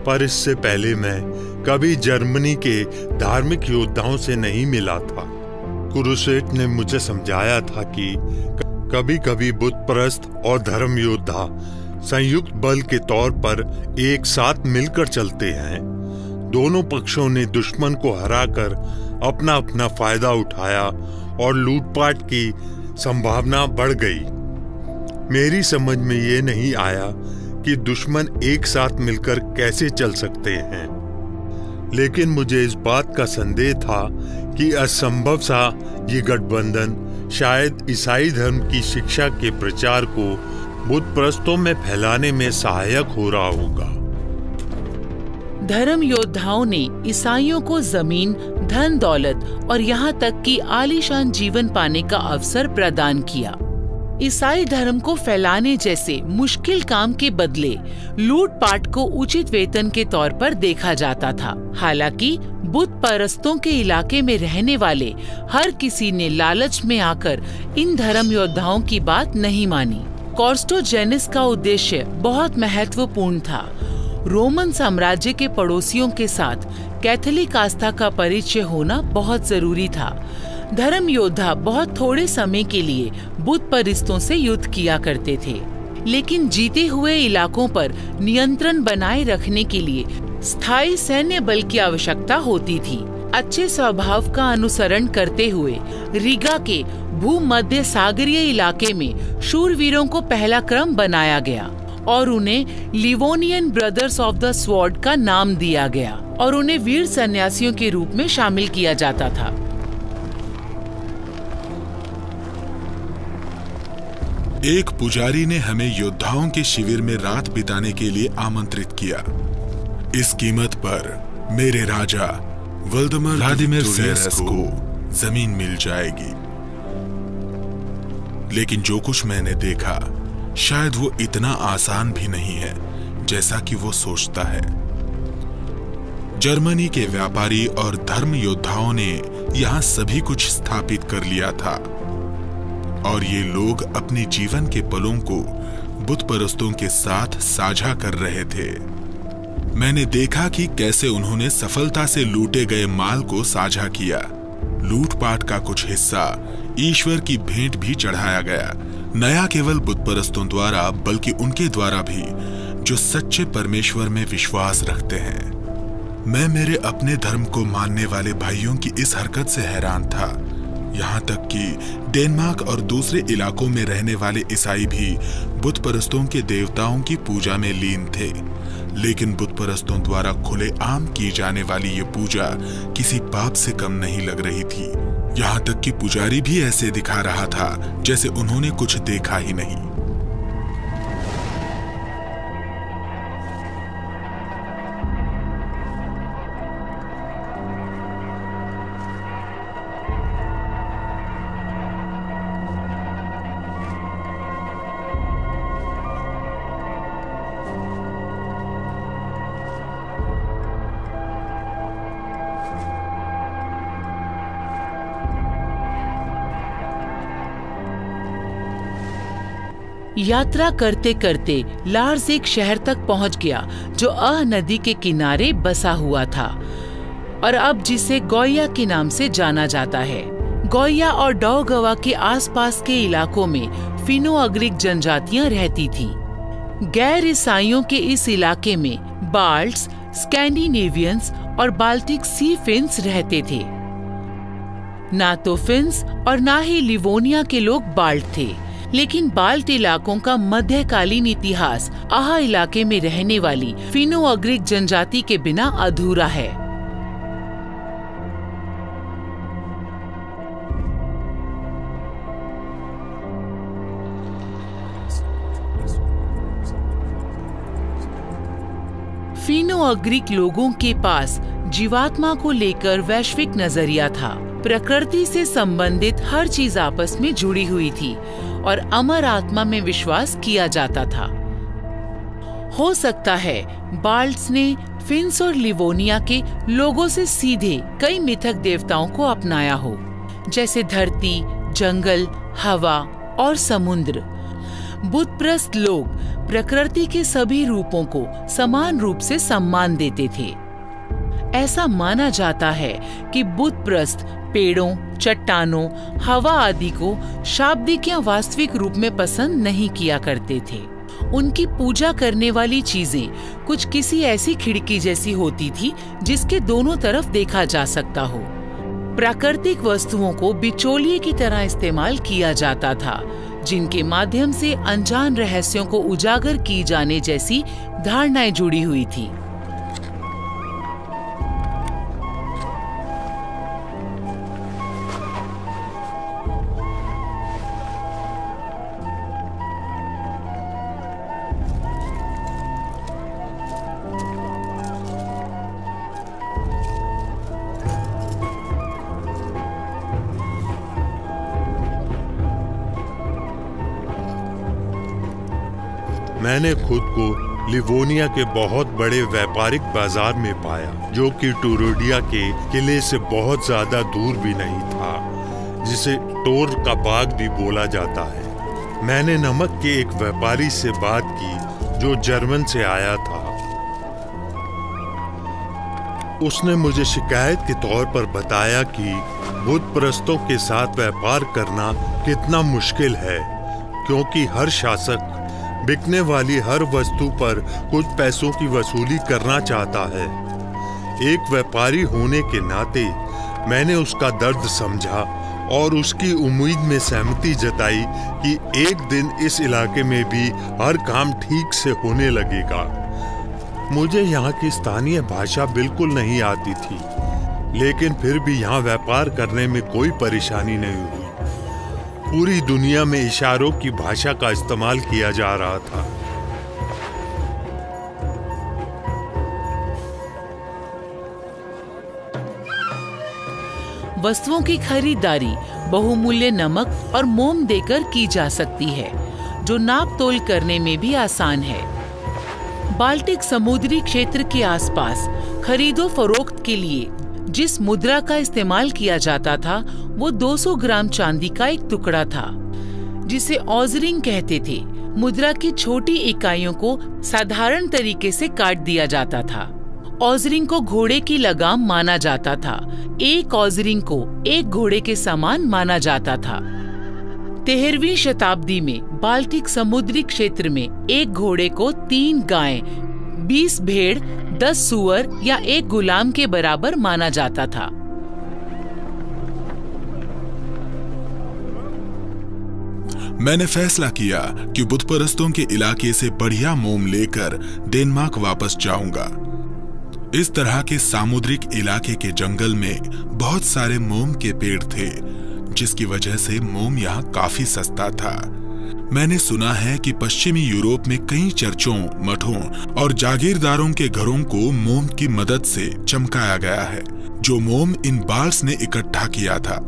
पर इससे पहले मैं कभी जर्मनी के धार्मिक योद्धाओं से नहीं मिला था। क्रूसेट ने मुझे समझाया था कि कभी कभी बुत परस्त और धर्म योद्धा संयुक्त बल के तौर पर एक साथ मिलकर चलते हैं। दोनों पक्षों ने दुश्मन को हराकर अपना अपना फायदा उठाया और लूटपाट की संभावना बढ़ गई। मेरी समझ में ये नहीं आया कि दुश्मन एक साथ मिलकर कैसे चल सकते हैं, लेकिन मुझे इस बात का संदेह था कि असंभव सा ये गठबंधन शायद ईसाई धर्म की शिक्षा के प्रचार को बुत परस्तों में फैलाने में सहायक हो रहा होगा। धर्म योद्धाओं ने ईसाइयों को जमीन, धन दौलत और यहाँ तक कि आलीशान जीवन पाने का अवसर प्रदान किया। ईसाई धर्म को फैलाने जैसे मुश्किल काम के बदले लूटपाट को उचित वेतन के तौर पर देखा जाता था। हालांकि बुत परस्तों के इलाके में रहने वाले हर किसी ने लालच में आकर इन धर्म योद्धाओं की बात नहीं मानी। कॉर्स्टोजेनिस का उद्देश्य बहुत महत्वपूर्ण था। रोमन साम्राज्य के पड़ोसियों के साथ कैथोलिक आस्था का परिचय होना बहुत जरूरी था। धर्म योद्धा बहुत थोड़े समय के लिए बुत परिस्तों से युद्ध किया करते थे, लेकिन जीते हुए इलाकों पर नियंत्रण बनाए रखने के लिए स्थायी सैन्य बल की आवश्यकता होती थी। अच्छे स्वभाव का अनुसरण करते हुए रीगा के भूमध्य सागरीय इलाके में शूरवीरों को पहला क्रम बनाया गया और उन्हें Livonian brothers of the sword का नाम दिया गया और उन्हें वीर सन्यासियों के रूप में शामिल किया जाता था। एक पुजारी ने हमें योद्धाओं के शिविर में रात बिताने के लिए आमंत्रित किया। इस कीमत पर मेरे राजा व्लादिमीर सेरेस को जमीन मिल जाएगी। लेकिन जो कुछ मैंने देखा शायद वो इतना आसान भी नहीं है जैसा कि वो सोचता है। जर्मनी के व्यापारी और धर्म योद्धाओं ने यहाँ सभी कुछ स्थापित कर लिया था और ये लोग अपनी जीवन के पलों को बुत परस्तों के साथ साझा कर रहे थे। मैंने देखा कि कैसे उन्होंने सफलता से लूटे गए माल को साझा किया। लूटपाट का कुछ हिस्सा ईश्वर की भेंट भी चढ़ाया गया, नया केवल बुत परस्तों द्वारा बल्कि उनके द्वारा भी जो सच्चे परमेश्वर में विश्वास रखते हैं। मैं मेरे अपने धर्म को मानने वाले भाइयों की इस हरकत से हैरान था। यहाँ तक कि डेनमार्क और दूसरे इलाकों में रहने वाले ईसाई भी बुत परस्तों के देवताओं की पूजा में लीन थे, लेकिन बुत परस्तों द्वारा खुलेआम की जाने वाली ये पूजा किसी पाप से कम नहीं लग रही थी। यहाँ तक कि पुजारी भी ऐसे दिखा रहा था जैसे उन्होंने कुछ देखा ही नहीं। यात्रा करते करते लार्स एक शहर तक पहुंच गया जो नदी के किनारे बसा हुआ था और अब जिसे गोया के नाम से जाना जाता है। गोया और डौगवा के आसपास के इलाकों में फिनो-अग्रिक जनजातियां रहती थीं। गैर ईसाइयों के इस इलाके में बाल्ट्स, स्कैंडिनेवियंस और बाल्टिक सी फिन्स रहते थे। ना तो फिन्स और ना ही लिवोनिया के लोग बाल्ट थे, लेकिन बाल्ट इलाकों का मध्यकालीन इतिहास इलाके में रहने वाली फिनो-अग्रिक जनजाति के बिना अधूरा है। फिनो-अग्रिक लोगों के पास जीवात्मा को लेकर वैश्विक नजरिया था। प्रकृति से संबंधित हर चीज आपस में जुड़ी हुई थी और अमर आत्मा में विश्वास किया जाता था। हो सकता है बाल्ट्स ने फिन्स और लिवोनिया के लोगों से सीधे कई मिथक देवताओं को अपनाया हो, जैसे धरती, जंगल, हवा और समुद्र। बुतप्रस्त लोग प्रकृति के सभी रूपों को समान रूप से सम्मान देते थे। ऐसा माना जाता है कि बुतप्रस्त पेड़ों, चट्टानों, हवा आदि को शाब्दिक या वास्तविक रूप में पसंद नहीं किया करते थे। उनकी पूजा करने वाली चीजें कुछ किसी ऐसी खिड़की जैसी होती थी जिसके दोनों तरफ देखा जा सकता हो। प्राकृतिक वस्तुओं को बिचौलिए की तरह इस्तेमाल किया जाता था, जिनके माध्यम से अनजान रहस्यों को उजागर की जाने जैसी धारणाएं जुड़ी हुई थी। मैंने खुद को लिवोनिया के बहुत बड़े व्यापारिक बाजार में पाया, जो कि टूरोडिया के किले से बहुत ज्यादा दूर भी नहीं था, जिसे टोर का बाग भी बोला जाता है। मैंने नमक के एक व्यापारी से बात की जो जर्मन से आया था। उसने मुझे शिकायत के तौर पर बताया कि बुत परस्तों के साथ व्यापार करना कितना मुश्किल है, क्योंकि हर शासक बिकने वाली हर वस्तु पर कुछ पैसों की वसूली करना चाहता है। एक व्यापारी होने के नाते मैंने उसका दर्द समझा और उसकी उम्मीद में सहमति जताई कि एक दिन इस इलाके में भी हर काम ठीक से होने लगेगा। मुझे यहाँ की स्थानीय भाषा बिल्कुल नहीं आती थी, लेकिन फिर भी यहाँ व्यापार करने में कोई परेशानी नहीं हुई। पूरी दुनिया में इशारों की भाषा का इस्तेमाल किया जा रहा था। वस्तुओं की खरीदारी बहुमूल्य नमक और मोम देकर की जा सकती है, जो नाप तोल करने में भी आसान है। बाल्टिक समुद्री क्षेत्र के आसपास खरीदो फरोख्त के लिए जिस मुद्रा का इस्तेमाल किया जाता था वो 200 ग्राम चांदी का एक टुकड़ा था, जिसे ऑजरिंग कहते थे। मुद्रा की छोटी इकाइयों को साधारण तरीके से काट दिया जाता था। ऑजरिंग को घोड़े की लगाम माना जाता था। एक ऑजरिंग को एक घोड़े के समान माना जाता था। 13वीं शताब्दी में बाल्टिक समुद्री क्षेत्र में एक घोड़े को 3 गायें, 20 भेड़, 10 सूअर या एक गुलाम के बराबर माना जाता था। मैंने फैसला किया कि बुत परस्तों के इलाके से बढ़िया मोम लेकर डेनमार्क वापस जाऊंगा। इस तरह के सामुद्रिक इलाके के जंगल में बहुत सारे मोम के पेड़ थे, जिसकी वजह से मोम यहाँ काफी सस्ता था। मैंने सुना है कि पश्चिमी यूरोप में कई चर्चों, मठों और जागीरदारों के घरों को मोम की मदद से चमकाया गया है, जो मोम इन बाल्स ने इकट्ठा किया था।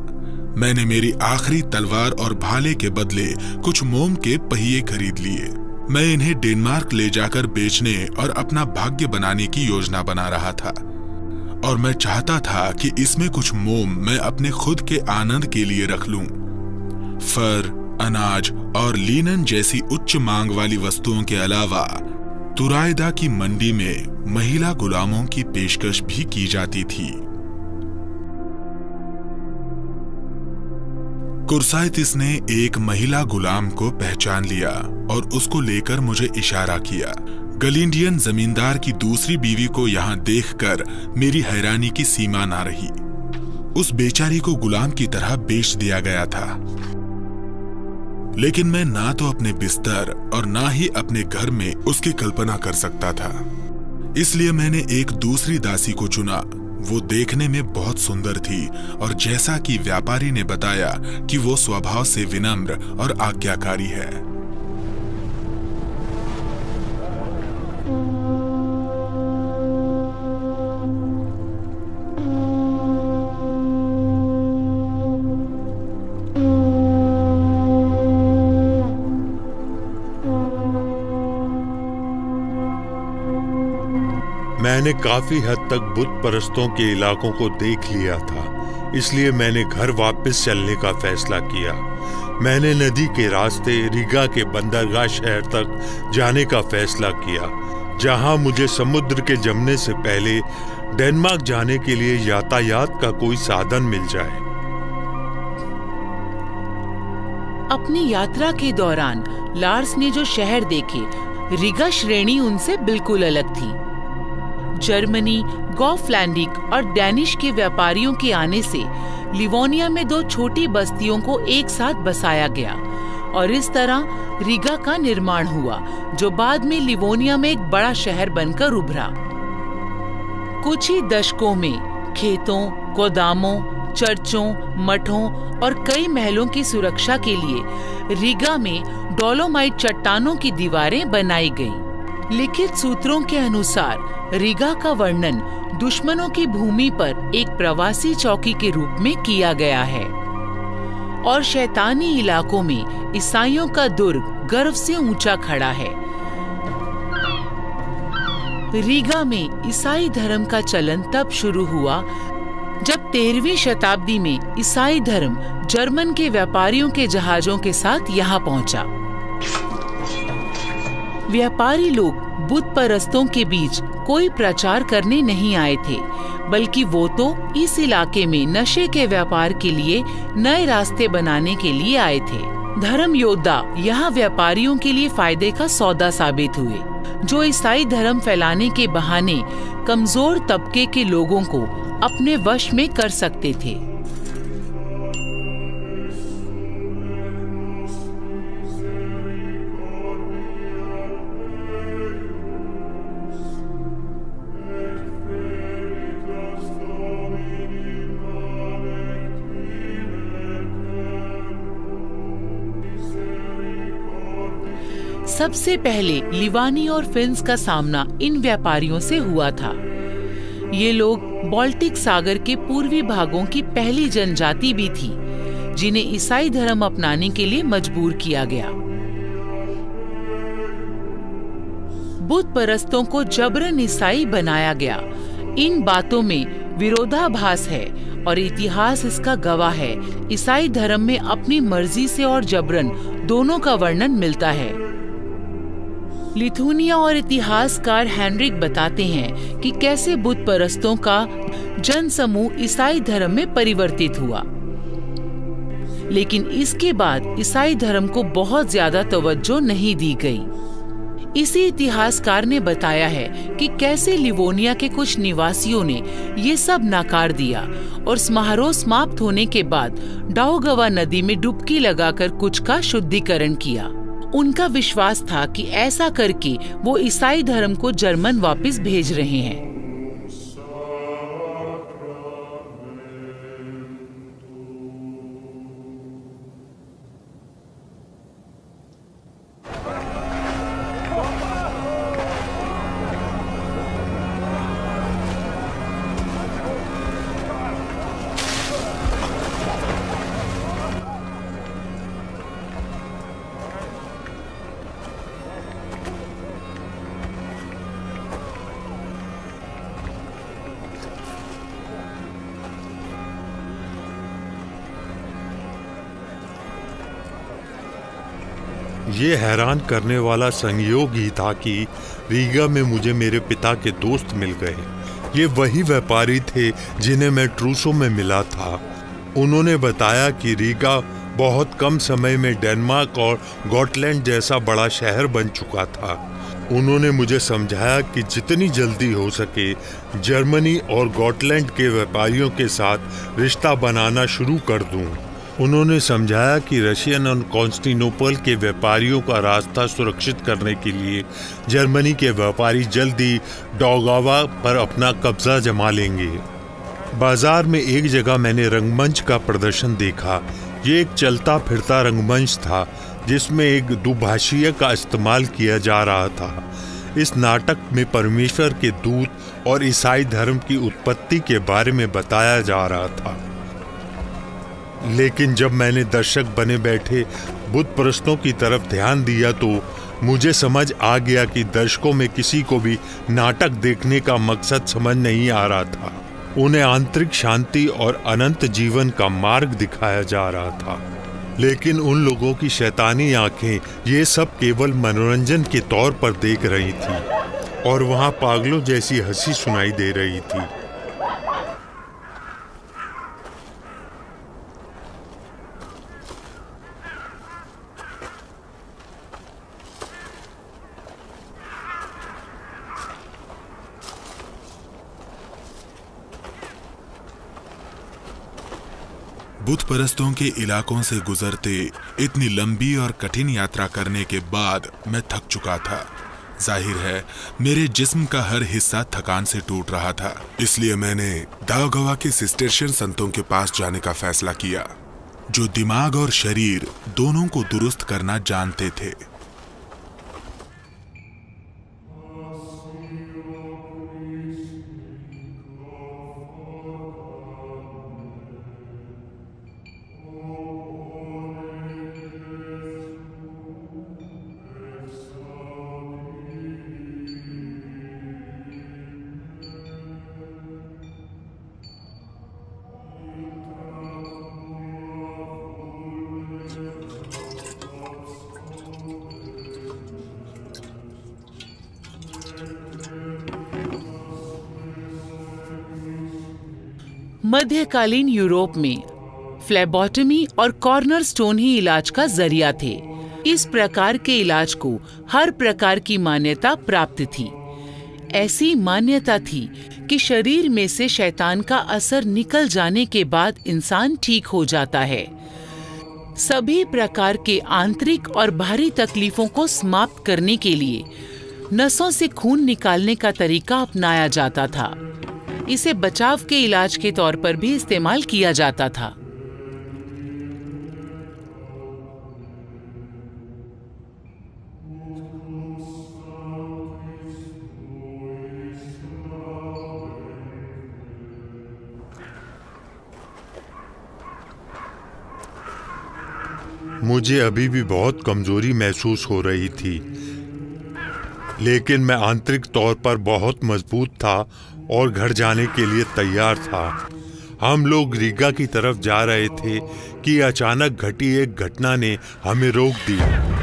मैंने मेरी आखिरी तलवार और भाले के बदले कुछ मोम के पहिए खरीद लिए। मैं इन्हें डेनमार्क ले जाकर बेचने और अपना भाग्य बनाने की योजना बना रहा था, और मैं चाहता था कि इसमें कुछ मोम मैं अपने खुद के आनंद के लिए रख लूं। फर, अनाज और लिनन जैसी उच्च मांग वाली वस्तुओं के अलावा तुराइदा की मंडी में महिला गुलामों की पेशकश भी की जाती थी। कुर्साइतिस ने एक महिला गुलाम को पहचान लिया और उसको लेकर मुझे इशारा किया। गलिंडियन जमींदार की दूसरी बीवी को यहाँ देखकर मेरी हैरानी की सीमा ना रही। उस बेचारी को गुलाम की तरह बेच दिया गया था, लेकिन मैं ना तो अपने बिस्तर और ना ही अपने घर में उसकी कल्पना कर सकता था। इसलिए मैंने एक दूसरी दासी को चुना। वो देखने में बहुत सुंदर थी और जैसा कि व्यापारी ने बताया कि वो स्वभाव से विनम्र और आज्ञाकारी है। मैंने काफी हद तक बुत परस्तों के इलाकों को देख लिया था, इसलिए मैंने घर वापस चलने का फैसला किया। मैंने नदी के रास्ते रीगा के बंदरगाह शहर तक जाने का फैसला किया, जहां मुझे समुद्र के जमने से पहले डेनमार्क जाने के लिए यातायात का कोई साधन मिल जाए। अपनी यात्रा के दौरान लार्स ने जो शहर देखे, रीगा श्रेणी उनसे बिल्कुल अलग थी। जर्मनी, गॉफलैंडिक और डैनिश के व्यापारियों के आने से लिवोनिया में 2 छोटी बस्तियों को एक साथ बसाया गया और इस तरह रीगा का निर्माण हुआ, जो बाद में लिवोनिया में एक बड़ा शहर बनकर उभरा। कुछ ही दशकों में खेतों, गोदामों, चर्चों, मठों और कई महलों की सुरक्षा के लिए रीगा में डोलोमाइट चट्टानों की दीवारें बनाई गईं। लिखित सूत्रों के अनुसार रीगा का वर्णन दुश्मनों की भूमि पर एक प्रवासी चौकी के रूप में किया गया है और शैतानी इलाकों में ईसाइयों का दुर्ग गर्व से ऊंचा खड़ा है। रीगा में ईसाई धर्म का चलन तब शुरू हुआ जब 13वीं शताब्दी में ईसाई धर्म जर्मन के व्यापारियों के जहाजों के साथ यहाँ पहुंचा। व्यापारी लोग बुत परस्तों के बीच कोई प्रचार करने नहीं आए थे, बल्कि वो तो इस इलाके में नशे के व्यापार के लिए नए रास्ते बनाने के लिए आए थे। धर्म योद्धा यहाँ व्यापारियों के लिए फायदे का सौदा साबित हुए, जो ईसाई धर्म फैलाने के बहाने कमजोर तबके के लोगों को अपने वश में कर सकते थे। सबसे पहले लिवानी और फिन्स का सामना इन व्यापारियों से हुआ था। ये लोग बाल्टिक सागर के पूर्वी भागों की पहली जनजाति भी थी, जिन्हें ईसाई धर्म अपनाने के लिए मजबूर किया गया। बुत परस्तों को जबरन ईसाई बनाया गया। इन बातों में विरोधाभास है और इतिहास इसका गवाह है। ईसाई धर्म में अपनी मर्जी से और जबरन दोनों का वर्णन मिलता है। लिथुनिया और इतिहासकार हेनरिक बताते हैं कि कैसे बुत परस्तों का जनसमूह ईसाई धर्म में परिवर्तित हुआ, लेकिन इसके बाद ईसाई धर्म को बहुत ज्यादा तवज्जो नहीं दी गई। इसी इतिहासकार ने बताया है कि कैसे लिवोनिया के कुछ निवासियों ने ये सब नकार दिया और समारोह समाप्त होने के बाद डाउगवा नदी में डुबकी लगाकर कुछ का शुद्धिकरण किया। उनका विश्वास था कि ऐसा करके वो ईसाई धर्म को जर्मन वापस भेज रहे हैं। ये हैरान करने वाला संयोग ही था कि रीगा में मुझे मेरे पिता के दोस्त मिल गए। ये वही व्यापारी थे जिन्हें मैं ट्रूसो में मिला था। उन्होंने बताया कि रीगा बहुत कम समय में डेनमार्क और गॉटलैंड जैसा बड़ा शहर बन चुका था। उन्होंने मुझे समझाया कि जितनी जल्दी हो सके जर्मनी और गॉटलैंड के व्यापारियों के साथ रिश्ता बनाना शुरू कर दूं। उन्होंने समझाया कि रशियन और कॉन्स्टेंटिनोपल के व्यापारियों का रास्ता सुरक्षित करने के लिए जर्मनी के व्यापारी जल्दी डाउगावा पर अपना कब्जा जमा लेंगे। बाजार में एक जगह मैंने रंगमंच का प्रदर्शन देखा। ये एक चलता फिरता रंगमंच था जिसमें एक दुभाषीय का इस्तेमाल किया जा रहा था। इस नाटक में परमेश्वर के दूत और ईसाई धर्म की उत्पत्ति के बारे में बताया जा रहा था। लेकिन जब मैंने दर्शक बने बैठे बुत परस्तों की तरफ ध्यान दिया तो मुझे समझ आ गया कि दर्शकों में किसी को भी नाटक देखने का मकसद समझ नहीं आ रहा था। उन्हें आंतरिक शांति और अनंत जीवन का मार्ग दिखाया जा रहा था, लेकिन उन लोगों की शैतानी आंखें ये सब केवल मनोरंजन के तौर पर देख रही थी और वहां पागलों जैसी हंसी सुनाई दे रही थी। बुत परस्तों के इलाकों से गुजरते इतनी लंबी और कठिन यात्रा करने के बाद मैं थक चुका था। जाहिर है मेरे जिस्म का हर हिस्सा थकान से टूट रहा था, इसलिए मैंने दाउगावा के सिस्टरशियन संतों के पास जाने का फैसला किया, जो दिमाग और शरीर दोनों को दुरुस्त करना जानते थे। मध्यकालीन यूरोप में फ्लेबोटमी और कॉर्नर स्टोन ही इलाज का जरिया थे। इस प्रकार के इलाज को हर प्रकार की मान्यता प्राप्त थी। ऐसी मान्यता थी कि शरीर में से शैतान का असर निकल जाने के बाद इंसान ठीक हो जाता है। सभी प्रकार के आंतरिक और बाहरी तकलीफों को समाप्त करने के लिए नसों से खून निकालने का तरीका अपनाया जाता था। इसे बचाव के इलाज के तौर पर भी इस्तेमाल किया जाता था। मुझे अभी भी बहुत कमजोरी महसूस हो रही थी, लेकिन मैं आंतरिक तौर पर बहुत मजबूत था और घर जाने के लिए तैयार था। हम लोग रीगा की तरफ जा रहे थे कि अचानक घटी एक घटना ने हमें रोक दिया।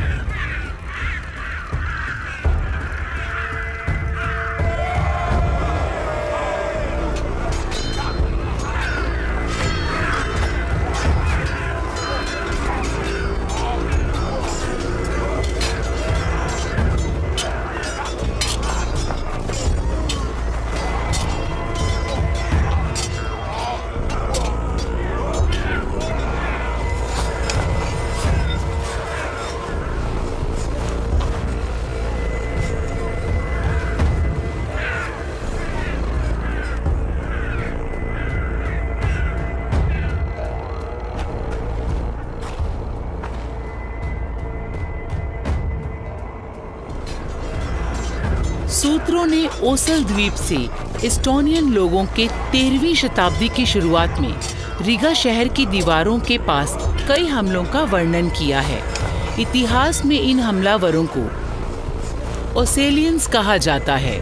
सूत्रों ने ओसल द्वीप से एस्टोनियन लोगों के 13वीं शताब्दी की शुरुआत में रीगा शहर की दीवारों के पास कई हमलों का वर्णन किया है। इतिहास में इन हमलावरों को ओसेलियंस कहा जाता है।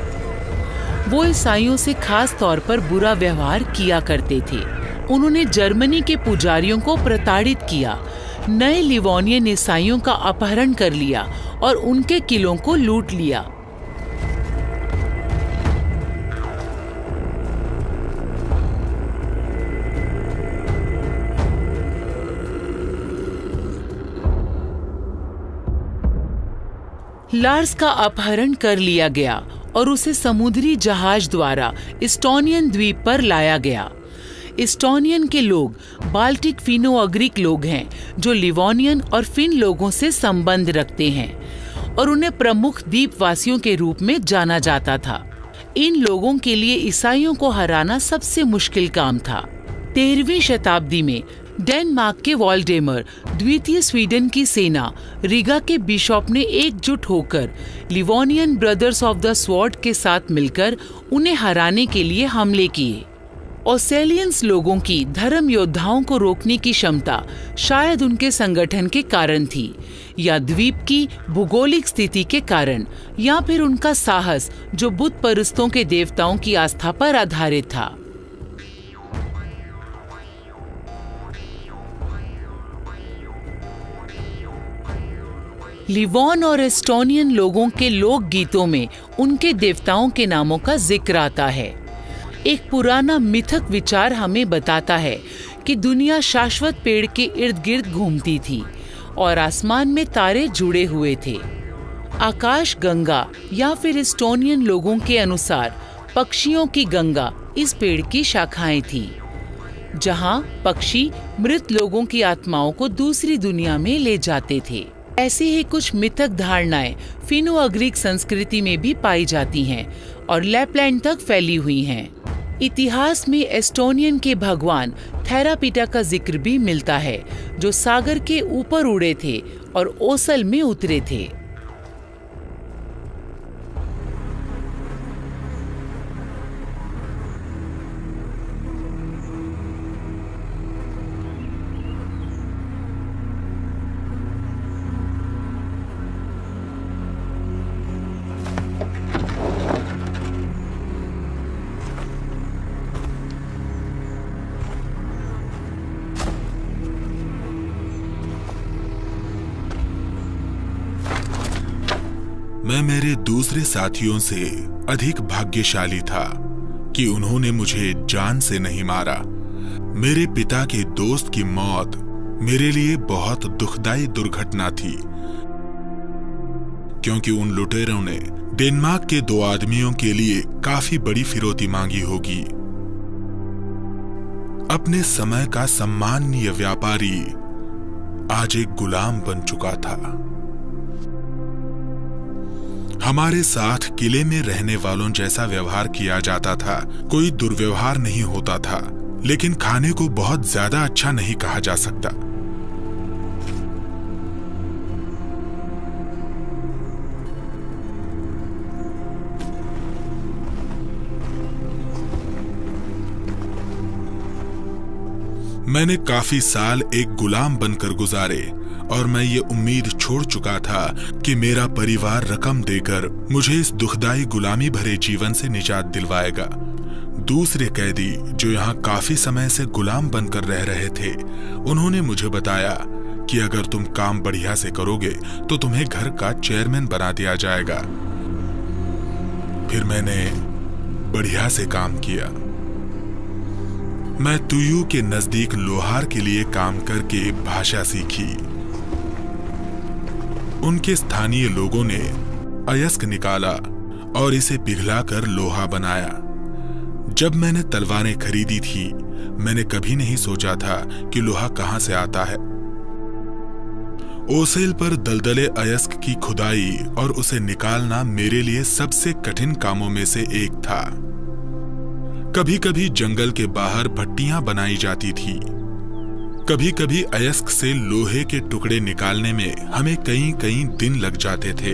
वो ईसाइयों से खास तौर पर बुरा व्यवहार किया करते थे। उन्होंने जर्मनी के पुजारियों को प्रताड़ित किया, नए लिवोनियन ईसाइयों का अपहरण कर लिया और उनके किलों को लूट लिया। लार्स का अपहरण कर लिया गया और उसे समुद्री जहाज द्वारा एस्टोनियन द्वीप पर लाया गया। एस्टोनियन के लोग बाल्टिक फिनो-अग्रिक लोग हैं जो लिवोनियन और फिन लोगों से संबंध रखते हैं और उन्हें प्रमुख द्वीपवासियों के रूप में जाना जाता था। इन लोगों के लिए ईसाइयों को हराना सबसे मुश्किल काम था। 13वीं शताब्दी में डेनमार्क के वॉल्डेमर द्वितीय स्वीडन की सेना रीगा के बिशप ने एकजुट होकर Livonian brothers of the sword के साथ मिलकर उन्हें हराने के लिए हमले किए। ओसेलियंस लोगों की धर्म योद्धाओं को रोकने की क्षमता शायद उनके संगठन के कारण थी, या द्वीप की भूगोलिक स्थिति के कारण, या फिर उनका साहस जो बुत परस्तों के देवताओं की आस्था पर आधारित था। लिवोन और एस्टोनियन लोगों के लोक गीतों में उनके देवताओं के नामों का जिक्र आता है। एक पुराना मिथक विचार हमें बताता है कि दुनिया शाश्वत पेड़ के इर्द गिर्द घूमती थी और आसमान में तारे जुड़े हुए थे। आकाश गंगा या फिर एस्टोनियन लोगों के अनुसार पक्षियों की गंगा इस पेड़ की शाखाएं थी, जहां पक्षी मृत लोगों की आत्माओं को दूसरी दुनिया में ले जाते थे। ऐसी ही कुछ मिथक धारणाएं फिनो-अग्रिक संस्कृति में भी पाई जाती हैं और लैपलैंड तक फैली हुई हैं। इतिहास में एस्टोनियन के भगवान थेरापीटा का जिक्र भी मिलता है, जो सागर के ऊपर उड़े थे और ओसल में उतरे थे। मैं मेरे दूसरे साथियों से अधिक भाग्यशाली था कि उन्होंने मुझे जान से नहीं मारा, मेरे पिता के दोस्त की मौत मेरे लिए बहुत दुखदाई दुर्घटना थी, क्योंकि उन लुटेरों ने डेनमार्क के 2 आदमियों के लिए काफी बड़ी फिरौती मांगी होगी। अपने समय का सम्माननीय व्यापारी आज एक गुलाम बन चुका था। हमारे साथ किले में रहने वालों जैसा व्यवहार किया जाता था, कोई दुर्व्यवहार नहीं होता था, लेकिन खाने को बहुत ज्यादा अच्छा नहीं कहा जा सकता। मैंने काफी साल एक गुलाम बनकर गुजारे और मैं ये उम्मीद छोड़ चुका था कि मेरा परिवार रकम देकर मुझे इस दुखदाई गुलामी भरे जीवन से निजात दिलवाएगा। दूसरे कैदी जो यहाँ काफी समय से गुलाम बनकर रह रहे थे, उन्होंने मुझे बताया कि अगर तुम काम बढ़िया से करोगे तो तुम्हें घर का चेयरमैन बना दिया जाएगा। फिर मैंने बढ़िया से काम किया। मैं तुयू के नजदीक लोहार के लिए काम करके भाषा सीखी। उनके स्थानीय लोगों ने अयस्क निकाला और इसे पिघलाकर लोहा बनाया। जब मैंने तलवारें खरीदी थी, मैंने कभी नहीं सोचा था कि लोहा कहां से आता है। ओसेल पर दलदले अयस्क की खुदाई और उसे निकालना मेरे लिए सबसे कठिन कामों में से एक था। कभी कभी जंगल के बाहर भट्टियां बनाई जाती थी। कभी कभी अयस्क से लोहे के टुकड़े निकालने में हमें कई दिन लग जाते थे।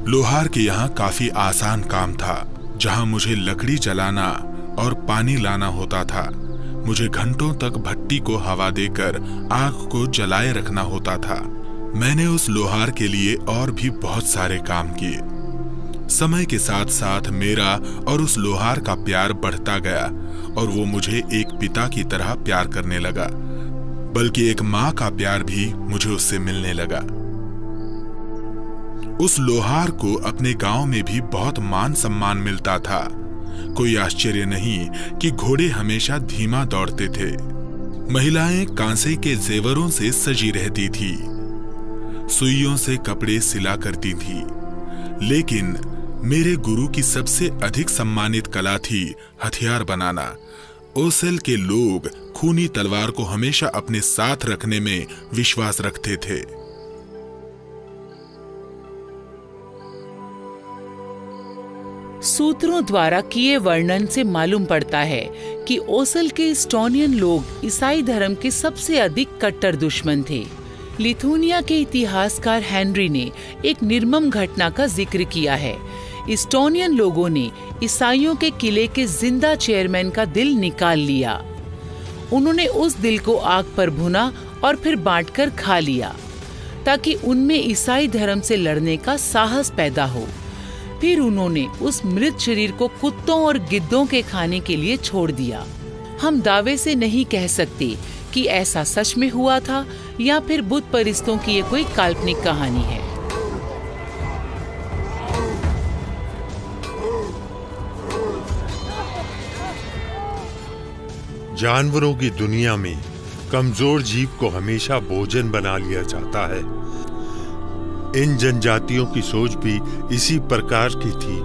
लोहार के यहाँ काफी आसान काम था, जहां मुझे लकड़ी जलाना और पानी लाना होता था। मुझे घंटों तक भट्टी को हवा देकर आग को जलाए रखना होता था। मैंने उस लोहार के लिए और भी बहुत सारे काम किए। समय के साथ साथ मेरा और उस लोहार का प्यार बढ़ता गया और वो मुझे एक पिता की तरह प्यार करने लगा, बल्कि एक माँ का प्यार भी मुझे उससे मिलने लगा। उस लोहार को अपने गांव में भी बहुत मान सम्मान मिलता था। कोई आश्चर्य नहीं कि घोड़े हमेशा धीमा दौड़ते थे। महिलाएं कांसे के जेवरों से सजी रहती थी, सुइयों से कपड़े सिला करती थी। लेकिन मेरे गुरु की सबसे अधिक सम्मानित कला थी हथियार बनाना। ओसेल के लोग खूनी तलवार को हमेशा अपने साथ रखने में विश्वास रखते थे। सूत्रों द्वारा किए वर्णन से मालूम पड़ता है कि ओसेल के एस्टोनियन लोग ईसाई धर्म के सबसे अधिक कट्टर दुश्मन थे। लिथुनिया के इतिहासकार हेनरी ने एक निर्मम घटना का जिक्र किया है। एस्टोनियन लोगों ने ईसाइयों के किले के जिंदा चेयरमैन का दिल निकाल लिया। उन्होंने उस दिल को आग पर भुना और फिर बांटकर खा लिया, ताकि उनमें ईसाई धर्म से लड़ने का साहस पैदा हो। फिर उन्होंने उस मृत शरीर को कुत्तों और गिद्धों के खाने के लिए छोड़ दिया। हम दावे से नहीं कह सकते कि ऐसा सच में हुआ था या फिर बुत परिस्तों की ये कोई काल्पनिक कहानी है। जानवरों की दुनिया में कमजोर जीव को हमेशा भोजन बना लिया जाता है। इन जनजातियों की सोच भी इसी प्रकार की थी।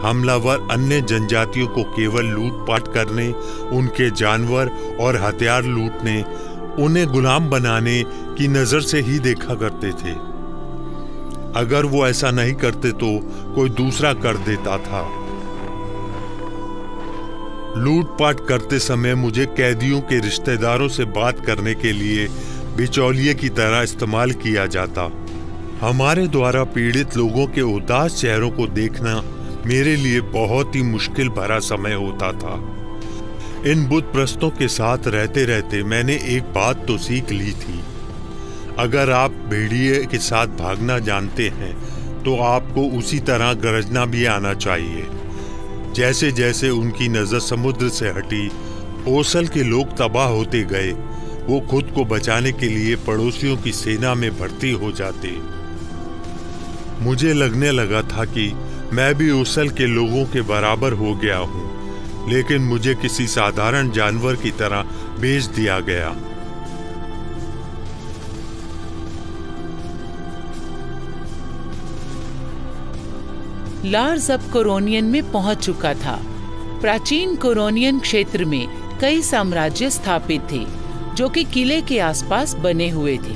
हमलावर अन्य जनजातियों को केवल लूटपाट करने, उनके जानवर और हथियार लूटने, उन्हें गुलाम बनाने की नजर से ही देखा करते थे। अगर वो ऐसा नहीं करते तो कोई दूसरा कर देता था। लूटपाट करते समय मुझे कैदियों के रिश्तेदारों से बात करने के लिए बिचौलिए की तरह इस्तेमाल किया जाता। हमारे द्वारा पीड़ित लोगों के उदास चेहरों को देखना मेरे लिए बहुत ही मुश्किल भरा समय होता था। इन बुत प्रस्तों के साथ रहते रहते मैंने एक बात तो सीख ली थी। अगर आप भेड़िए के साथ भागना जानते हैं तो आपको उसी तरह गरजना भी आना चाहिए। जैसे जैसे उनकी नजर समुद्र से हटी, ओसल के लोग तबाह होते गए। वो खुद को बचाने के लिए पड़ोसियों की सेना में भर्ती हो जाते। मुझे लगने लगा था कि मैं भी उसल के लोगों के बराबर हो गया हूँ, लेकिन मुझे किसी साधारण जानवर की तरह बेच दिया गया। लार्स अब कोरोनियन में पहुंच चुका था। प्राचीन कोरोनियन क्षेत्र में कई साम्राज्य स्थापित थे जो कि किले के आसपास बने हुए थे।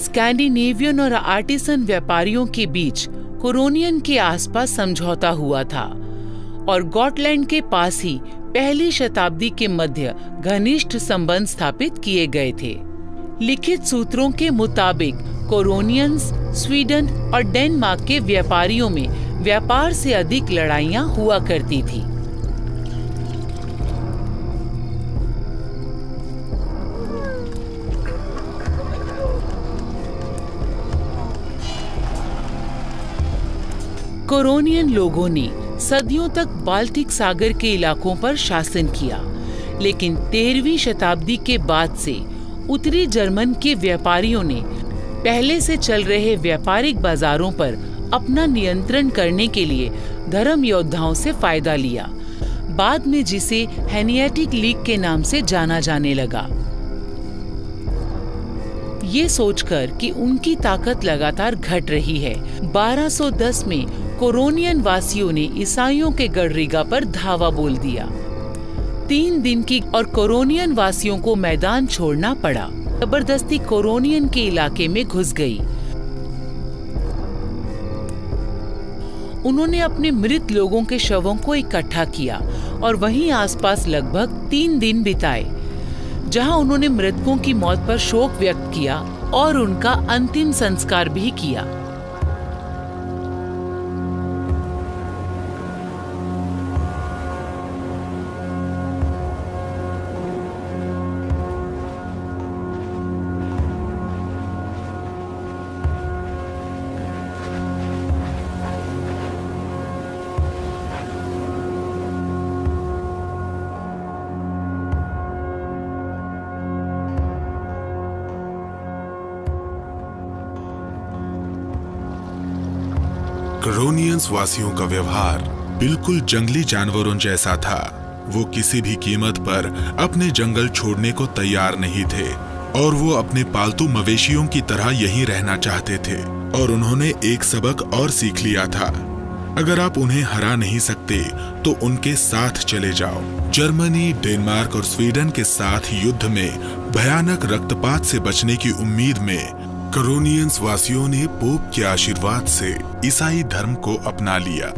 स्कैंडिनेवियन और आर्टिसन व्यापारियों के बीच कोरोनियन के आसपास समझौता हुआ था और गॉटलैंड के पास ही पहली शताब्दी के मध्य घनिष्ठ संबंध स्थापित किए गए थे। लिखित सूत्रों के मुताबिक कोरोनियंस स्वीडन और डेनमार्क के व्यापारियों में व्यापार से अधिक लड़ाइयां हुआ करती थी। कोरोनियन लोगों ने सदियों तक बाल्टिक सागर के इलाकों पर शासन किया, लेकिन 13वीं शताब्दी के बाद से उत्तरी जर्मन के व्यापारियों ने पहले से चल रहे व्यापारिक बाजारों पर अपना नियंत्रण करने के लिए धर्म योद्धाओं से फायदा लिया, बाद में जिसे हैनियाटिक लीग के नाम से जाना जाने लगा। ये सोचकर कि उनकी ताकत लगातार घट रही है, 1210 में कोरोनियन वासियों ने ईसाइयों के गढ़रिगा पर धावा बोल दिया। 3 दिन की और कोरोनियन वासियों को मैदान छोड़ना पड़ा। जबरदस्ती कोरोनियन के इलाके में घुस गई। उन्होंने अपने मृत लोगों के शवों को इकट्ठा किया और वहीं आसपास लगभग 3 दिन बिताए, जहां उन्होंने मृतकों की मौत पर शोक व्यक्त किया और उनका अंतिम संस्कार भी किया। कोरोनियंस वासियों का व्यवहार बिल्कुल जंगली जानवरों जैसा था। वो किसी भी कीमत पर अपने जंगल छोड़ने को तैयार नहीं थे और वो अपने पालतू मवेशियों की तरह यहीं रहना चाहते थे। और उन्होंने एक सबक और सीख लिया था, अगर आप उन्हें हरा नहीं सकते तो उनके साथ चले जाओ। जर्मनी, डेनमार्क और स्वीडन के साथ युद्ध में भयानक रक्तपात से बचने की उम्मीद में कोरोनियंस वासियों ने पोप के आशीर्वाद से ईसाई धर्म को अपना लिया।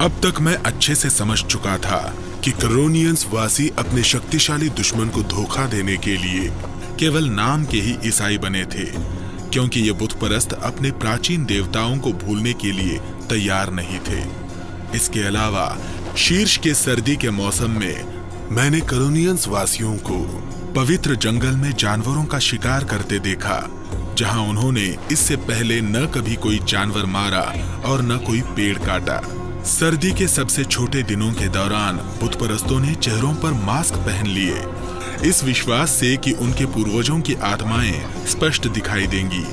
अब तक मैं अच्छे से समझ चुका था कि कोरोनियंस वासी अपने शक्तिशाली दुश्मन को धोखा देने के लिए केवल नाम के ही ईसाई बने थे, क्योंकि ये बुत परस्त अपने प्राचीन देवताओं को भूलने के लिए तैयार नहीं थे। इसके अलावा शीर्ष के सर्दी के मौसम में मैंने कोरोनियंस वासियों को पवित्र जंगल में जानवरों का शिकार करते देखा, जहां उन्होंने इससे पहले न कभी कोई जानवर मारा और न कोई पेड़ काटा। सर्दी के सबसे छोटे दिनों के दौरान बुतपरस्तों ने चेहरों पर मास्क पहन लिए, इस विश्वास से कि उनके पूर्वजों की आत्माएं स्पष्ट दिखाई देंगी,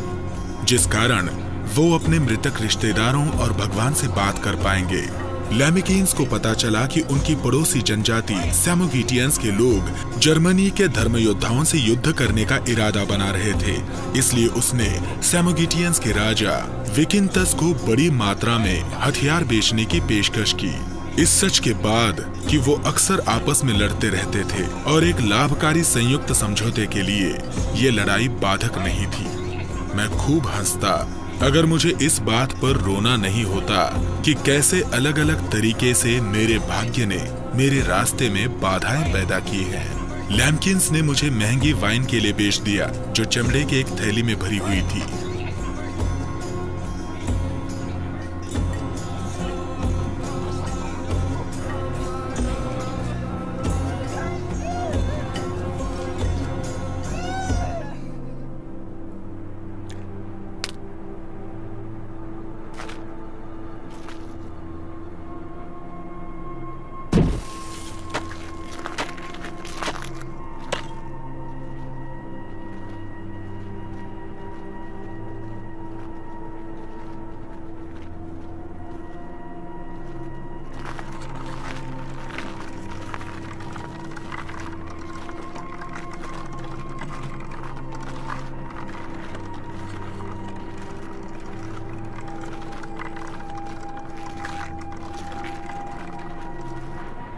जिस कारण वो अपने मृतक रिश्तेदारों और भगवान से बात कर पाएंगे। लैमिकीन्स को पता चला कि उनकी पड़ोसी जनजाति सैमोगिटियंस के लोग जर्मनी के धर्म योद्धाओं से युद्ध करने का इरादा बना रहे थे, इसलिए उसने सैमोगिटियंस के राजा विकिंतस को बड़ी मात्रा में हथियार बेचने की पेशकश की। इस सच के बाद कि वो अक्सर आपस में लड़ते रहते थे और एक लाभकारी संयुक्त समझौते के लिए ये लड़ाई बाधक नहीं थी, मैं खूब हंसता अगर मुझे इस बात पर रोना नहीं होता कि कैसे अलग अलग तरीके से मेरे भाग्य ने मेरे रास्ते में बाधाएं पैदा की हैं। लैम्किंस ने मुझे महंगी वाइन के लिए बेच दिया, जो चमड़े के एक थैली में भरी हुई थी।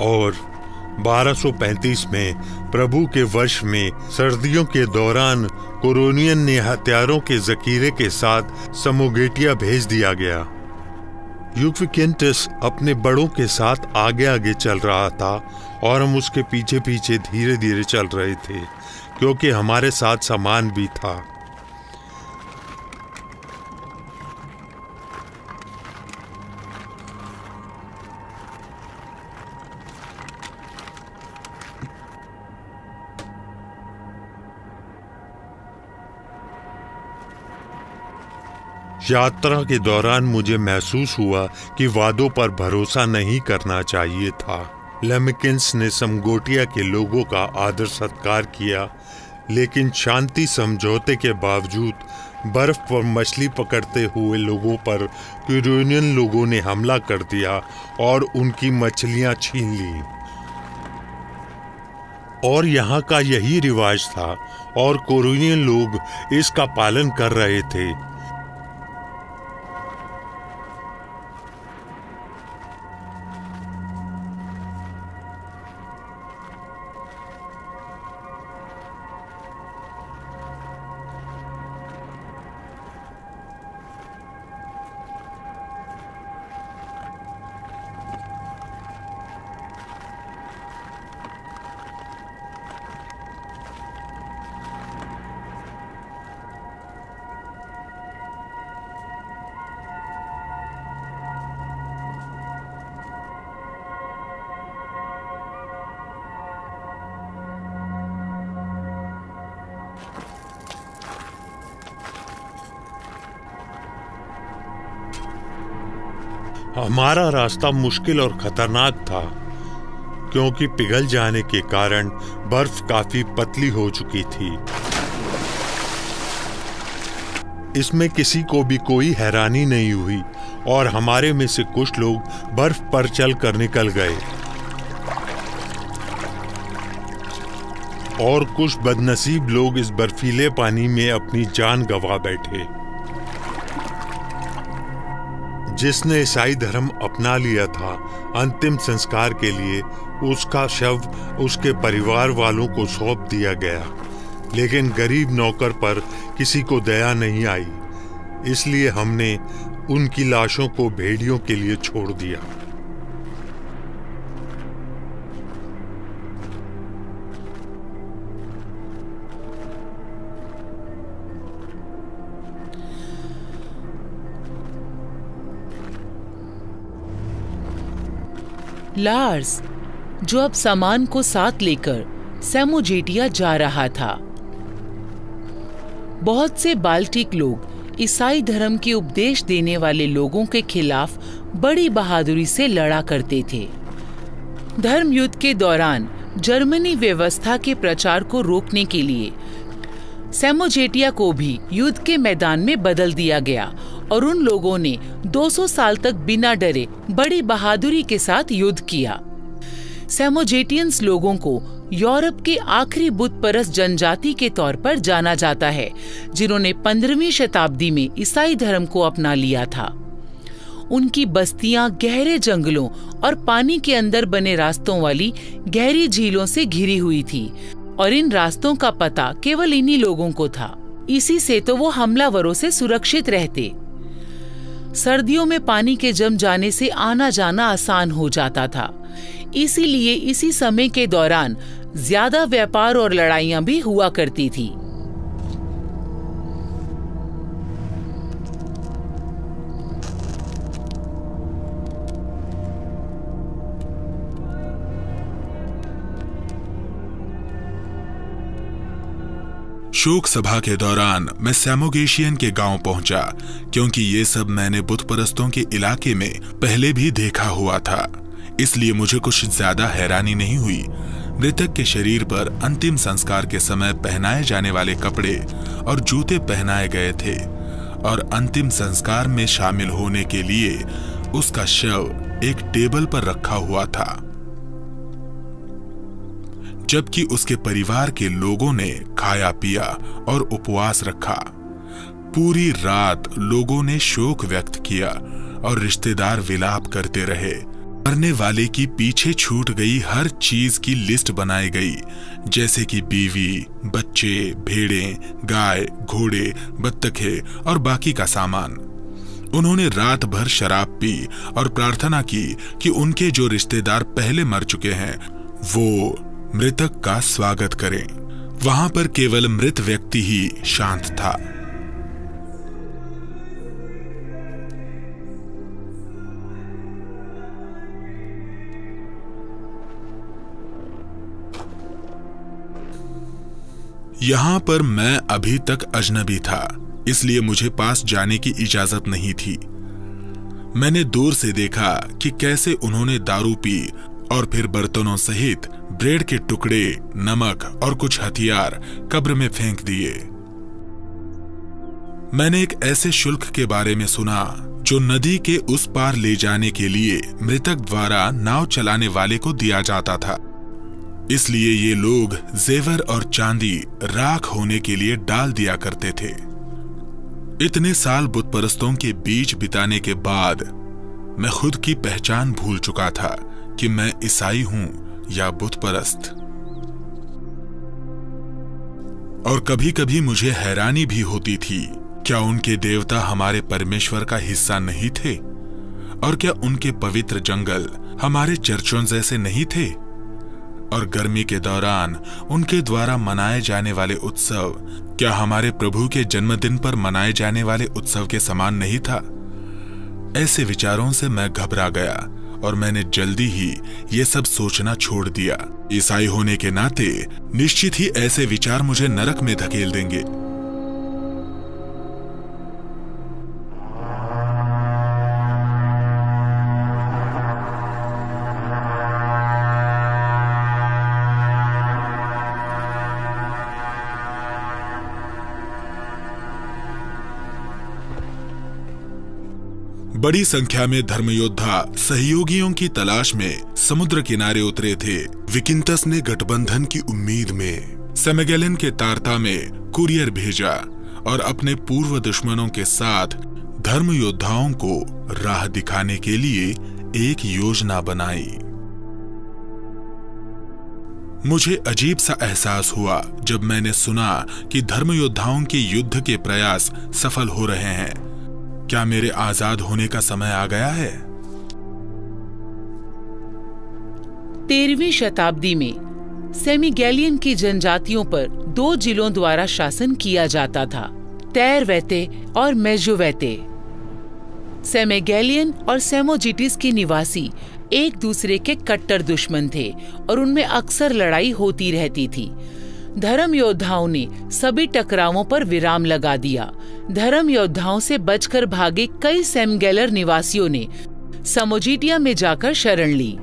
और 1235 में प्रभु के वर्ष में सर्दियों के दौरान कोरोनियन ने हथियारों के जखीरे के साथ समोगेटिया भेज दिया गया। यूक्विकेंटस अपने बड़ों के साथ आगे आगे चल रहा था और हम उसके पीछे पीछे धीरे धीरे चल रहे थे, क्योंकि हमारे साथ सामान भी था। यात्रा के दौरान मुझे महसूस हुआ कि वादों पर भरोसा नहीं करना चाहिए था। लेमिकिंस ने समगोटिया के लोगों का आदर सत्कार किया, लेकिन शांति समझौते के बावजूद बर्फ पर मछली पकड़ते हुए लोगों पर कोरोनियन लोगों ने हमला कर दिया और उनकी मछलियां छीन ली। और यहाँ का यही रिवाज था और कोरोनियन लोग इसका पालन कर रहे थे। हमारा रास्ता मुश्किल और खतरनाक था, क्योंकि पिघल जाने के कारण बर्फ काफी पतली हो चुकी थी। इसमें किसी को भी कोई हैरानी नहीं हुई और हमारे में से कुछ लोग बर्फ पर चलकर निकल गए और कुछ बदनसीब लोग इस बर्फीले पानी में अपनी जान गंवा बैठे। जिसने ईसाई धर्म अपना लिया था, अंतिम संस्कार के लिए उसका शव उसके परिवार वालों को सौंप दिया गया, लेकिन गरीब नौकर पर किसी को दया नहीं आई, इसलिए हमने उनकी लाशों को भेड़ियों के लिए छोड़ दिया। लार्स, जो अब सामान को साथ लेकर सैमोजेटिया जा रहा था। बहुत से बाल्टिक लोग ईसाई धर्म के उपदेश देने वाले लोगों के खिलाफ बड़ी बहादुरी से लड़ा करते थे। धर्म युद्ध के दौरान जर्मनी व्यवस्था के प्रचार को रोकने के लिए सैमोजेटिया को भी युद्ध के मैदान में बदल दिया गया और उन लोगों ने 200 साल तक बिना डरे बड़ी बहादुरी के साथ युद्ध किया। सैमोजेटियंस लोगों को यूरोप के आखिरी बुतपरस्त जनजाति के तौर पर जाना जाता है, जिन्होंने 15वीं शताब्दी में ईसाई धर्म को अपना लिया था। उनकी बस्तियां गहरे जंगलों और पानी के अंदर बने रास्तों वाली गहरी झीलों से घिरी हुई थी और इन रास्तों का पता केवल इन्हीं लोगों को था। इसी से तो वो हमलावरों से सुरक्षित रहते। सर्दियों में पानी के जम जाने से आना जाना आसान हो जाता था, इसीलिए इसी समय के दौरान ज्यादा व्यापार और लड़ाइयां भी हुआ करती थी। शोक सभा के दौरान मैं सैमोगेशियन के गांव पहुंचा, क्योंकि ये सब मैंने बुत परस्तों के इलाके में पहले भी देखा हुआ था, इसलिए मुझे कुछ ज्यादा हैरानी नहीं हुई। मृतक के शरीर पर अंतिम संस्कार के समय पहनाए जाने वाले कपड़े और जूते पहनाए गए थे और अंतिम संस्कार में शामिल होने के लिए उसका शव एक टेबल पर रखा हुआ था, जबकि उसके परिवार के लोगों ने खाया पिया और उपवास रखा। पूरी रात लोगों ने शोक व्यक्त किया और रिश्तेदार विलाप करते रहे। मरने वाले की पीछे छूट गई हर चीज की लिस्ट बनाई गई, जैसे कि बीवी, बच्चे, भेड़ें, गाय, घोड़े, बत्तखें और बाकी का सामान। उन्होंने रात भर शराब पी और प्रार्थना की कि उनके जो रिश्तेदार पहले मर चुके हैं वो मृतक का स्वागत करें। वहां पर केवल मृत व्यक्ति ही शांत था। यहां पर मैं अभी तक अजनबी था, इसलिए मुझे पास जाने की इजाजत नहीं थी। मैंने दूर से देखा कि कैसे उन्होंने दारू पी और फिर बर्तनों सहित ब्रेड के टुकड़े, नमक और कुछ हथियार कब्र में फेंक दिए। मैंने एक ऐसे शुल्क के बारे में सुना जो नदी के उस पार ले जाने के लिए मृतक द्वारा नाव चलाने वाले को दिया जाता था। इसलिए ये लोग जेवर और चांदी राख होने के लिए डाल दिया करते थे। इतने साल बुत परस्तों के बीच बिताने के बाद मैं खुद की पहचान भूल चुका था कि मैं ईसाई हूं या बुत परस्त। और कभी कभी मुझे हैरानी भी होती थी, क्या उनके देवता हमारे परमेश्वर का हिस्सा नहीं थे? और क्या उनके पवित्र जंगल हमारे चर्चों जैसे नहीं थे? और गर्मी के दौरान उनके द्वारा मनाए जाने वाले उत्सव क्या हमारे प्रभु के जन्मदिन पर मनाए जाने वाले उत्सव के समान नहीं था? ऐसे विचारों से मैं घबरा गया और मैंने जल्दी ही ये सब सोचना छोड़ दिया। ईसाई होने के नाते निश्चित ही ऐसे विचार मुझे नरक में धकेल देंगे। बड़ी संख्या में धर्मयोद्धा सहयोगियों की तलाश में समुद्र किनारे उतरे थे। विकिंतस ने गठबंधन की उम्मीद में सेमेगेलन के तारता में कुरियर भेजा और अपने पूर्व दुश्मनों के साथ धर्मयोद्धाओं को राह दिखाने के लिए एक योजना बनाई। मुझे अजीब सा एहसास हुआ जब मैंने सुना कि धर्मयोद्धाओं के युद्ध के प्रयास सफल हो रहे हैं। क्या मेरे आजाद होने का समय आ गया है? 13वीं शताब्दी में सेमिगेलियन की जनजातियों पर 2 जिलों द्वारा शासन किया जाता था, टेरवेते और मेजोवेते। सेमेगेलियन और सेमोजिटिस के निवासी एक दूसरे के कट्टर दुश्मन थे और उनमें अक्सर लड़ाई होती रहती थी। धर्म योद्धाओं ने सभी टकरावों पर विराम लगा दिया। धर्म योद्धाओं से बचकर भागे कई सेमगेलर निवासियों ने समोजिटिया में जाकर शरण ली।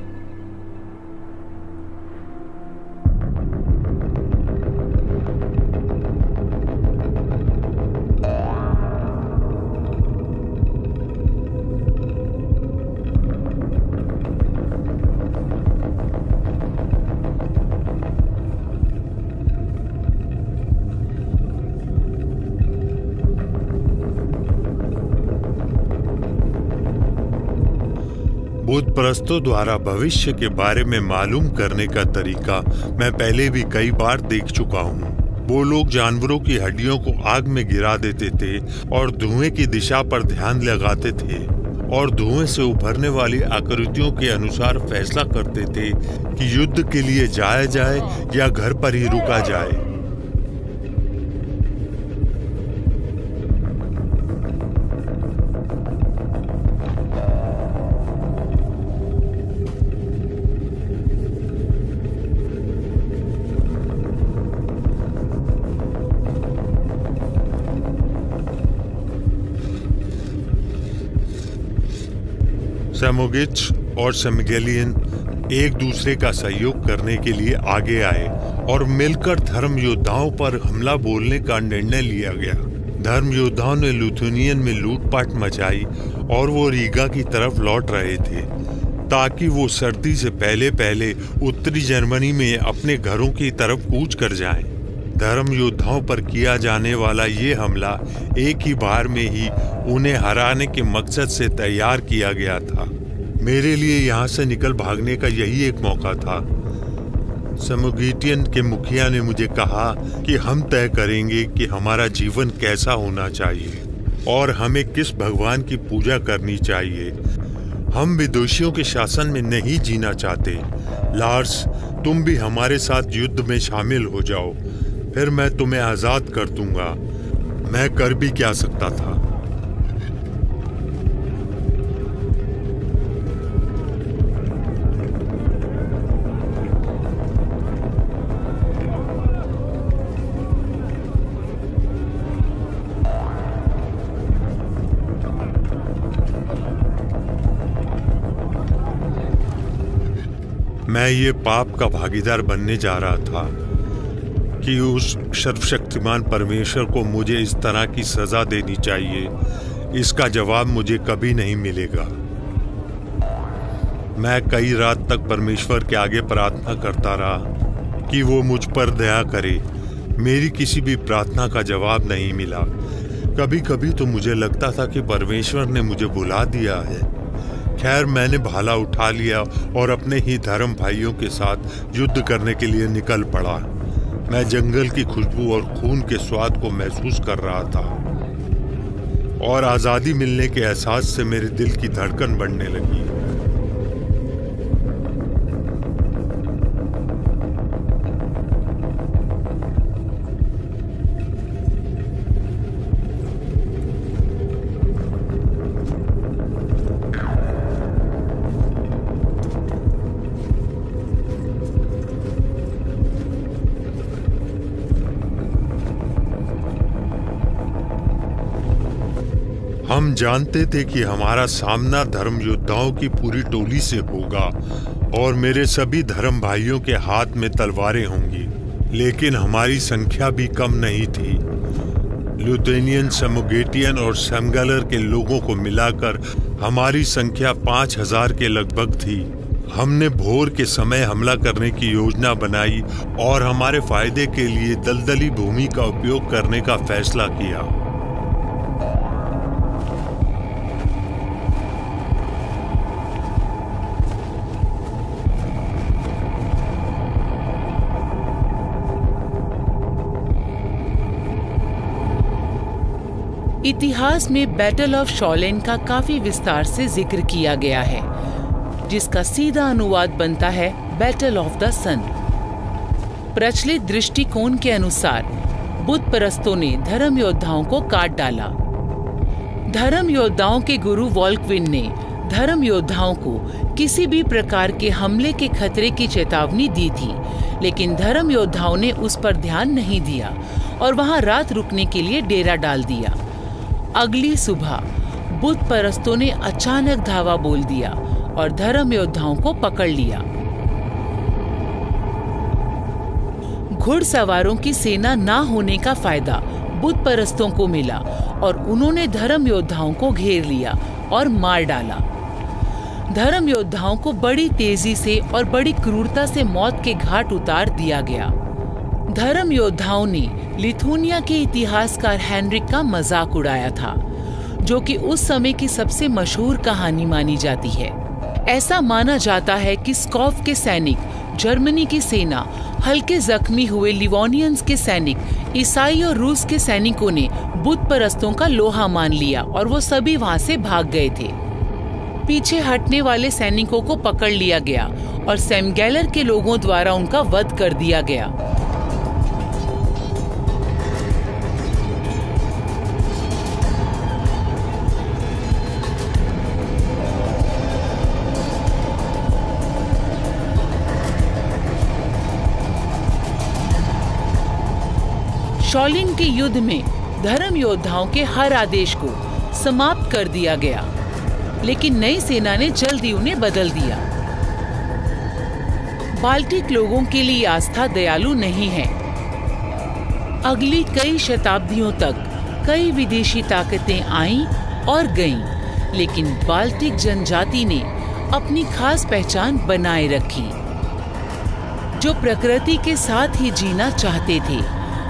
बुत परस्तों द्वारा भविष्य के बारे में मालूम करने का तरीका मैं पहले भी कई बार देख चुका हूँ। वो लोग जानवरों की हड्डियों को आग में गिरा देते थे और धुएं की दिशा पर ध्यान लगाते थे और धुएं से उभरने वाली आकृतियों के अनुसार फैसला करते थे कि युद्ध के लिए जाया जाए या घर पर ही रुका जाए। सेमोगिच और सेमेगेलियन एक दूसरे का सहयोग करने के लिए आगे आए और मिलकर धर्म योद्धाओं पर हमला बोलने का निर्णय लिया गया। धर्म योद्धाओं ने लुथुनियन में लूटपाट मचाई और वो रीगा की तरफ लौट रहे थे ताकि वो सर्दी से पहले पहले उत्तरी जर्मनी में अपने घरों की तरफ कूच कर जाएं। धर्म योद्धाओं पर किया जाने वाला ये हमला एक ही बार में ही उन्हें हराने के मकसद से तैयार किया गया था। मेरे लिए यहाँ से निकल भागने का यही एक मौका था। समुगीटियन के मुखिया ने मुझे कहा कि हम तय करेंगे कि हमारा जीवन कैसा होना चाहिए और हमें किस भगवान की पूजा करनी चाहिए। हम विदेशियों के शासन में नहीं जीना चाहते। लार्स, तुम भी हमारे साथ युद्ध में शामिल हो जाओ, फिर मैं तुम्हें आजाद कर दूंगा। मैं कर भी क्या सकता था। मैं ये पाप का भागीदार बनने जा रहा था कि उस सर्वशक्तिमान परमेश्वर को मुझे इस तरह की सजा देनी चाहिए। इसका जवाब मुझे कभी नहीं मिलेगा। मैं कई रात तक परमेश्वर के आगे प्रार्थना करता रहा कि वो मुझ पर दया करे। मेरी किसी भी प्रार्थना का जवाब नहीं मिला। कभी कभी तो मुझे लगता था कि परमेश्वर ने मुझे बुला दिया है। खैर, मैंने भाला उठा लिया और अपने ही धर्म भाइयों के साथ युद्ध करने के लिए निकल पड़ा। मैं जंगल की खुशबू और खून के स्वाद को महसूस कर रहा था और आजादी मिलने के एहसास से मेरे दिल की धड़कन बढ़ने लगी। हम जानते थे कि हमारा सामना धर्म योद्धाओं की पूरी टोली से होगा और मेरे सभी धर्म भाइयों के हाथ में तलवारें होंगी, लेकिन हमारी संख्या भी कम नहीं थी। लुथेनियन, समुगेटियन और सेमगलर के लोगों को मिलाकर हमारी संख्या 5000 के लगभग थी। हमने भोर के समय हमला करने की योजना बनाई और हमारे फायदे के लिए दलदली भूमि का उपयोग करने का फैसला किया। इतिहास में बैटल ऑफ शॉलेन का काफी विस्तार से जिक्र किया गया है, जिसका सीधा अनुवाद बनता है बैटल ऑफ द सन। प्रचलित दृष्टिकोण के अनुसार बुत परस्तों ने धर्म योद्धाओं को काट डाला। धर्म योद्धाओं के गुरु वॉल्क्विन ने धर्म योद्धाओं को किसी भी प्रकार के हमले के खतरे की चेतावनी दी थी, लेकिन धर्म योद्धाओं ने उस पर ध्यान नहीं दिया और वहां रात रुकने के लिए डेरा डाल दिया। अगली सुबह बुत परस्तों ने अचानक धावा बोल दिया और धर्म योद्धाओं को पकड़ लिया। घुड़सवारों की सेना ना होने का फायदा बुत परस्तों को मिला और उन्होंने धर्म योद्धाओं को घेर लिया और मार डाला। धर्म योद्धाओं को बड़ी तेजी से और बड़ी क्रूरता से मौत के घाट उतार दिया गया। धर्म योद्धाओं ने लिथुनिया के इतिहासकार हेनरिक का मजाक उड़ाया था, जो कि उस समय की सबसे मशहूर कहानी मानी जाती है। ऐसा माना जाता है कि स्कॉफ के सैनिक, जर्मनी की सेना, हल्के जख्मी हुए लिवोनियंस के सैनिक, ईसाई और रूस के सैनिकों ने बुत परस्तों का लोहा मान लिया और वो सभी वहां से भाग गए थे। पीछे हटने वाले सैनिकों को पकड़ लिया गया और सेमगैलर के लोगों द्वारा उनका वध कर दिया गया। शॉलिन के युद्ध में धर्म योद्धाओं के हर आदेश को समाप्त कर दिया गया, लेकिन नई सेना ने जल्दी उन्हें बदल दिया। बाल्टिक लोगों के लिए आस्था दयालु नहीं है। अगली कई शताब्दियों तक कई विदेशी ताकतें आईं और गईं, लेकिन बाल्टिक जनजाति ने अपनी खास पहचान बनाए रखी, जो प्रकृति के साथ ही जीना चाहते थे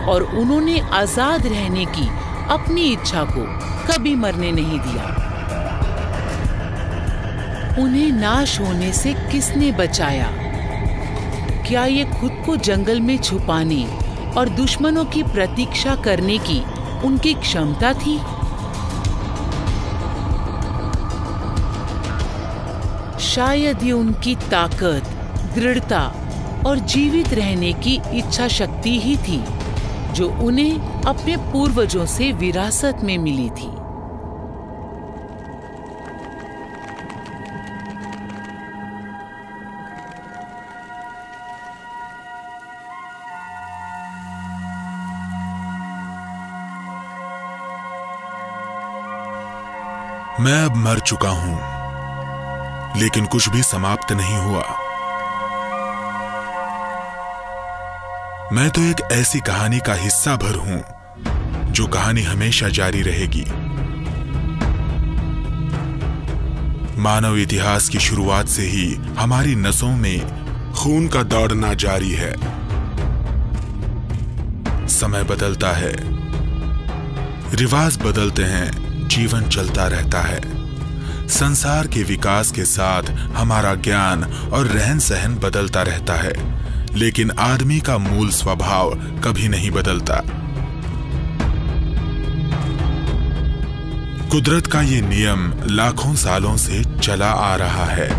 और उन्होंने आजाद रहने की अपनी इच्छा को कभी मरने नहीं दिया। उन्हें नाश होने से किसने बचाया? क्या ये खुद को जंगल में छुपाने और दुश्मनों की प्रतीक्षा करने की उनकी क्षमता थी? शायद ये उनकी ताकत, दृढ़ता और जीवित रहने की इच्छा शक्ति ही थी जो उन्हें अपने पूर्वजों से विरासत में मिली थी। मैं अब मर चुका हूं, लेकिन कुछ भी समाप्त नहीं हुआ। मैं तो एक ऐसी कहानी का हिस्सा भर हूं जो कहानी हमेशा जारी रहेगी। मानव इतिहास की शुरुआत से ही हमारी नसों में खून का दौड़ना जारी है। समय बदलता है, रिवाज बदलते हैं, जीवन चलता रहता है। संसार के विकास के साथ हमारा ज्ञान और रहन सहन बदलता रहता है, लेकिन आदमी का मूल स्वभाव कभी नहीं बदलता। कुदरत का ये नियम लाखों सालों से चला आ रहा है।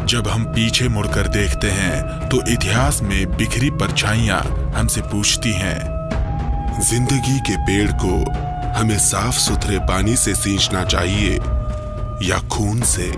जब हम पीछे मुड़कर देखते हैं तो इतिहास में बिखरी परछाइयां हमसे पूछती हैं, जिंदगी के पेड़ को हमें साफ सुथरे पानी से सींचना चाहिए या खून से?